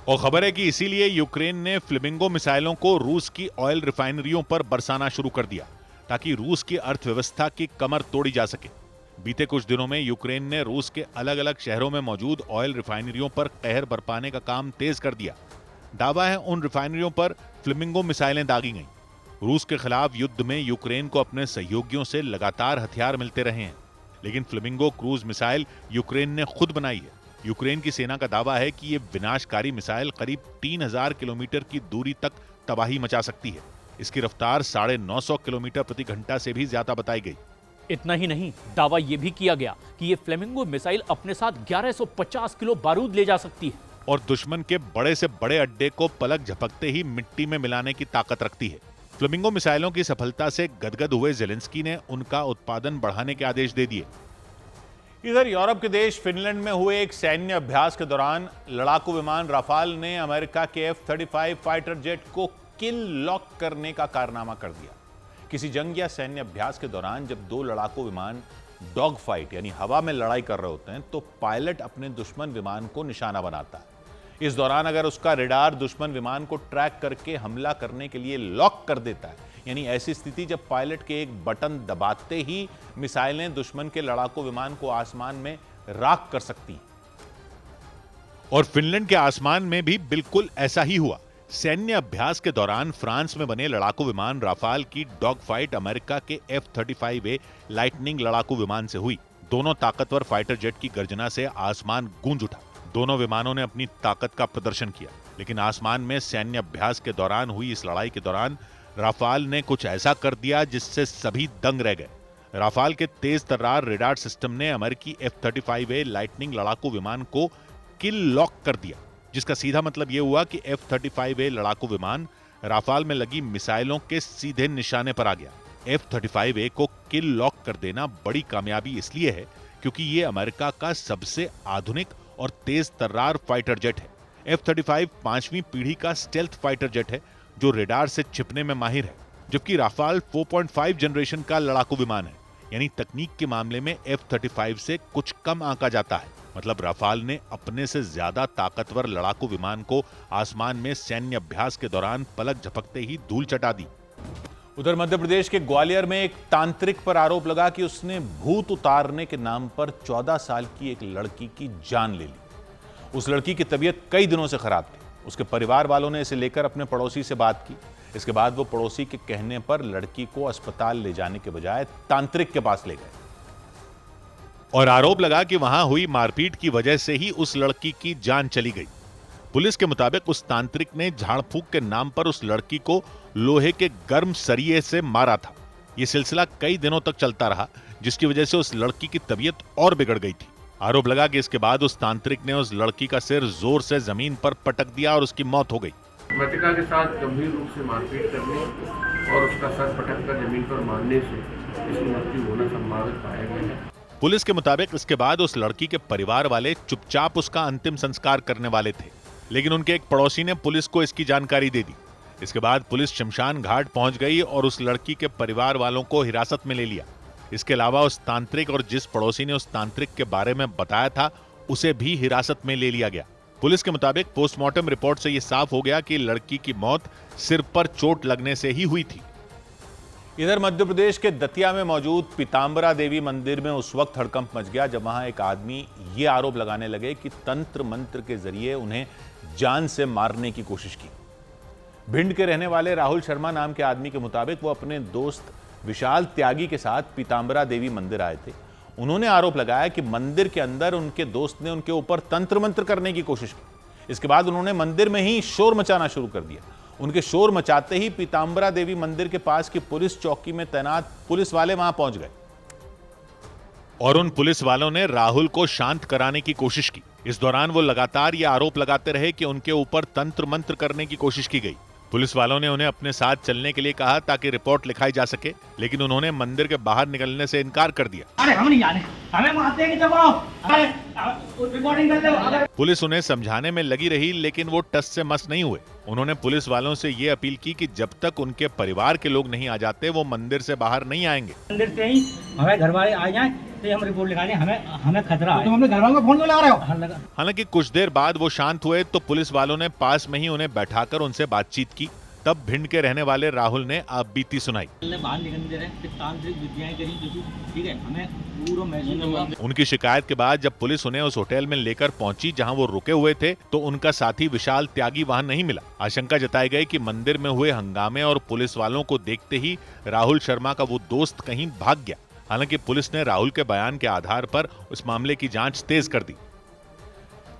और खबर है कि इसीलिए यूक्रेन ने फ्लेमिंगो मिसाइलों को रूस की ऑयल रिफाइनरियों पर बरसाना शुरू कर दिया ताकि रूस की अर्थव्यवस्था की कमर तोड़ी जा सके। बीते कुछ दिनों में यूक्रेन ने रूस के अलग अलग शहरों में मौजूद ऑयल रिफाइनरियों पर कहर बरपाने का काम तेज कर दिया। दावा है उन रिफाइनरियों पर फ्लेमिंगो मिसाइलें दागी गईं। रूस के खिलाफ युद्ध में यूक्रेन को अपने सहयोगियों से लगातार हथियार मिलते रहे हैं, लेकिन फ्लेमिंगो क्रूज मिसाइल यूक्रेन ने खुद बनाई है। यूक्रेन की सेना का दावा है कि ये विनाशकारी मिसाइल करीब 3000 किलोमीटर की दूरी तक तबाही मचा सकती है। इसकी रफ्तार 950 किलोमीटर प्रति घंटा से भी ज्यादा बताई गई। इतना ही नहीं, दावा यह भी किया गया कि ये फ्लेमिंगो मिसाइल अपने साथ 1150 किलो बारूद ले जा सकती है और दुश्मन के बड़े से बड़े अड्डे को पलक झपकते ही मिट्टी में मिलाने की ताकत रखती है। फ्लेमिंगो मिसाइलों की सफलता से गदगद हुए ज़ेलेंस्की ने उनका उत्पादन बढ़ाने के आदेश दे दिए। इधर यूरोप के देश फिनलैंड में हुए एक सैन्य अभ्यास के दौरान लड़ाकू विमान राफाल ने अमेरिका के F-35 फाइटर जेट को किल लॉक करने का कारनामा कर दिया। किसी जंग या सैन्य अभ्यास के दौरान जब 2 लड़ाकू विमान डॉग फाइट यानी हवा में लड़ाई कर रहे होते हैं तो पायलट अपने दुश्मन विमान को निशाना बनाता है। इस दौरान अगर उसका रेडार दुश्मन विमान को ट्रैक करके हमला करने के लिए लॉक कर देता है, यानी ऐसी स्थिति जब पायलट के एक बटन दबाते ही मिसाइलें दुश्मन के लड़ाकू विमान को आसमान में राख कर सकती। और फिनलैंड के आसमान में भी बिल्कुल ऐसा ही हुआ। सैन्य अभ्यास के दौरान फ्रांस में बने लड़ाकू विमान राफाल की डॉग फाइट अमेरिका के F-35A लाइटनिंग लड़ाकू विमान से हुई। दोनों ताकतवर फाइटर जेट की गर्जना से आसमान गूंज उठा। दोनों विमानों ने अपनी ताकत का प्रदर्शन किया, लेकिन आसमान में सैन्य अभ्यास के दौरान हुई इस लड़ाई के दौरान राफाल ने कुछ ऐसा कर दिया जिससे सभी दंग रह गए। राफाल के तेज तर्रार रेडार सिस्टम ने अमेरिकी F-35A लाइटनिंग लड़ाकू विमान को किल लॉक कर दिया, जिसका सीधा मतलब यह हुआ कि F-35A लड़ाकू विमान राफाल में लगी मिसाइलों के सीधे निशाने पर आ गया। F-35A को किल लॉक कर देना बड़ी कामयाबी इसलिए है क्योंकि यह अमेरिका का सबसे आधुनिक और तेज तर्रार फाइटर जेट है। F-35 5वीं पीढ़ी का स्टेल्थ फाइटर जेट है जो रेडार से छिपने में माहिर है, जबकि राफाल 4.5 जनरेशन का लड़ाकू विमान है, यानी तकनीक के मामले में F-35 से कुछ कम आंका जाता है। मतलब राफाल ने अपने से ज्यादा ताकतवर लड़ाकू विमान को आसमान में सैन्य अभ्यास के दौरान पलक झपकते ही धूल चटा दी। उधर मध्य प्रदेश के ग्वालियर में एक तांत्रिक पर आरोप लगा कि उसने भूत उतारने के नाम पर 14 साल की एक लड़की की जान ले ली। उस लड़की की तबीयत कई दिनों से खराब थी। उसके परिवार वालों ने इसे लेकर अपने पड़ोसी से बात की। इसके बाद वो पड़ोसी के कहने पर लड़की को अस्पताल ले जाने के बजाय तांत्रिक के पास ले गए और आरोप लगा कि वहां हुई मारपीट की वजह से ही उस लड़की की जान चली गई। पुलिस के मुताबिक उस तांत्रिक ने झाड़ फूंक के नाम पर उस लड़की को लोहे के गर्म सरिये से मारा था। ये सिलसिला कई दिनों तक चलता रहा, जिसकी वजह से उस लड़की की तबीयत और बिगड़ गई थी। आरोप लगा कि इसके बाद उस तांत्रिक ने उस लड़की का सिर जोर से जमीन पर पटक दिया और उसकी मौत हो गई। मृतका के साथ गंभीर रूप से मारपीट करने और उसका सर पटक कर जमीन पर मारने से इसकी मृत्यु होना संभावित पाया गया है। पुलिस के मुताबिक इसके बाद उस लड़की के परिवार वाले चुपचाप उसका अंतिम संस्कार करने वाले थे, लेकिन उनके एक पड़ोसी ने पुलिस को इसकी जानकारी दे दी। इसके बाद पुलिस शमशान घाट पहुंच गई और उस लड़की के परिवार वालों को हिरासत में ले लिया। इसके अलावा उस तांत्रिक और जिस पड़ोसी ने उस तांत्रिक के बारे में बताया था, उसे भी हिरासत में ले लिया गया। पुलिस के मुताबिक पोस्टमार्टम रिपोर्ट से यह साफ हो गया कि लड़की की मौत सिर पर चोट लगने से ही हुई थी। इधर मध्य प्रदेश के दतिया में मौजूद पीताम्बरा देवी मंदिर में उस वक्त हड़कंप मच गया जब वहां एक आदमी ये आरोप लगाने लगे कि तंत्र मंत्र के जरिए उन्हें जान से मारने की कोशिश की। भिंड के रहने वाले राहुल शर्मा नाम के आदमी के मुताबिक वो अपने दोस्त विशाल त्यागी के साथ पीताम्बरा देवी मंदिर आए थे। उन्होंने आरोप लगाया कि मंदिर के अंदर उनके दोस्त ने उनके ऊपर तंत्र मंत्र करने की कोशिश की। इसके बाद उन्होंने मंदिर में ही शोर मचाना शुरू कर दिया। उनके शोर मचाते ही पीताम्बरा देवी मंदिर के पास की पुलिस चौकी में तैनात पुलिस वाले वहां पहुंच गए और उन पुलिस वालों ने राहुल को शांत कराने की कोशिश की। इस दौरान वो लगातार ये आरोप लगाते रहे कि उनके ऊपर तंत्र मंत्र करने की कोशिश की गई। पुलिस वालों ने उन्हें अपने साथ चलने के लिए कहा ताकि रिपोर्ट लिखाई जा सके, लेकिन उन्होंने मंदिर के बाहर निकलने से इनकार कर दिया। अरे हम नहीं जाने, हमें मारते हैं कि जब आओ, अरे रिकॉर्डिंग कर दो। पुलिस उन्हें समझाने में लगी रही, लेकिन वो टस से मस नहीं हुए। उन्होंने पुलिस वालों से ये अपील की कि जब तक उनके परिवार के लोग नहीं आ जाते वो मंदिर से बाहर नहीं आएंगे। मंदिर से ही हमें घर वाले आ जाए तो हम रिपोर्ट लिखा दें, हमें खतरा है। तुम अपने घर वालों को फोन क्यों लगा रहे हो? हालांकि कुछ देर बाद वो शांत हुए तो पुलिस वालों ने पास में ही उन्हें बैठाकर उनसे बातचीत की। तब भिंड के रहने वाले राहुल ने आप बीती सुनाई। बाहर निकलने दे रहे हैं, तांत्रिक विद्याएं करी, ठीक है, हमें पूरा महसूस हुआ। उनकी शिकायत के बाद जब पुलिस उन्हें उस होटल में लेकर पहुंची जहां वो रुके हुए थे, तो उनका साथी विशाल त्यागी वहां नहीं मिला। आशंका जताई गई कि मंदिर में हुए हंगामे और पुलिस वालों को देखते ही राहुल शर्मा का वो दोस्त कहीं भाग गया। हालांकि पुलिस ने राहुल के बयान के आधार पर उस मामले की जांच तेज कर दी।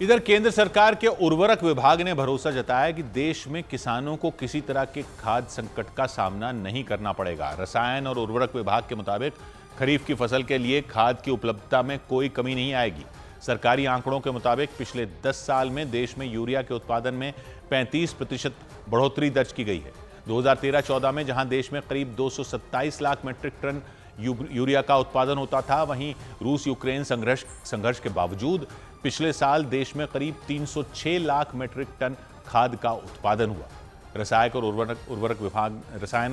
इधर केंद्र सरकार के उर्वरक विभाग ने भरोसा जताया कि देश में किसानों को किसी तरह के खाद्य संकट का सामना नहीं करना पड़ेगा। रसायन और उर्वरक विभाग के मुताबिक खरीफ की फसल के लिए खाद की उपलब्धता में कोई कमी नहीं आएगी। सरकारी आंकड़ों के मुताबिक पिछले 10 साल में देश में यूरिया के उत्पादन में 35% बढ़ोतरी दर्ज की गई है। 2013-14 में जहां देश में करीब 227 लाख मीट्रिक टन यूरिया का उत्पादन होता था, वहीं रूस यूक्रेन संघर्ष के बावजूद पिछले साल देश में करीब 306 लाख मीट्रिक टन खाद का उत्पादन हुआ। रसायन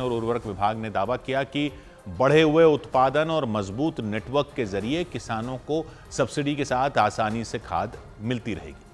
और उर्वरक विभाग ने दावा किया कि बढ़े हुए उत्पादन और मजबूत नेटवर्क के जरिए किसानों को सब्सिडी के साथ आसानी से खाद मिलती रहेगी।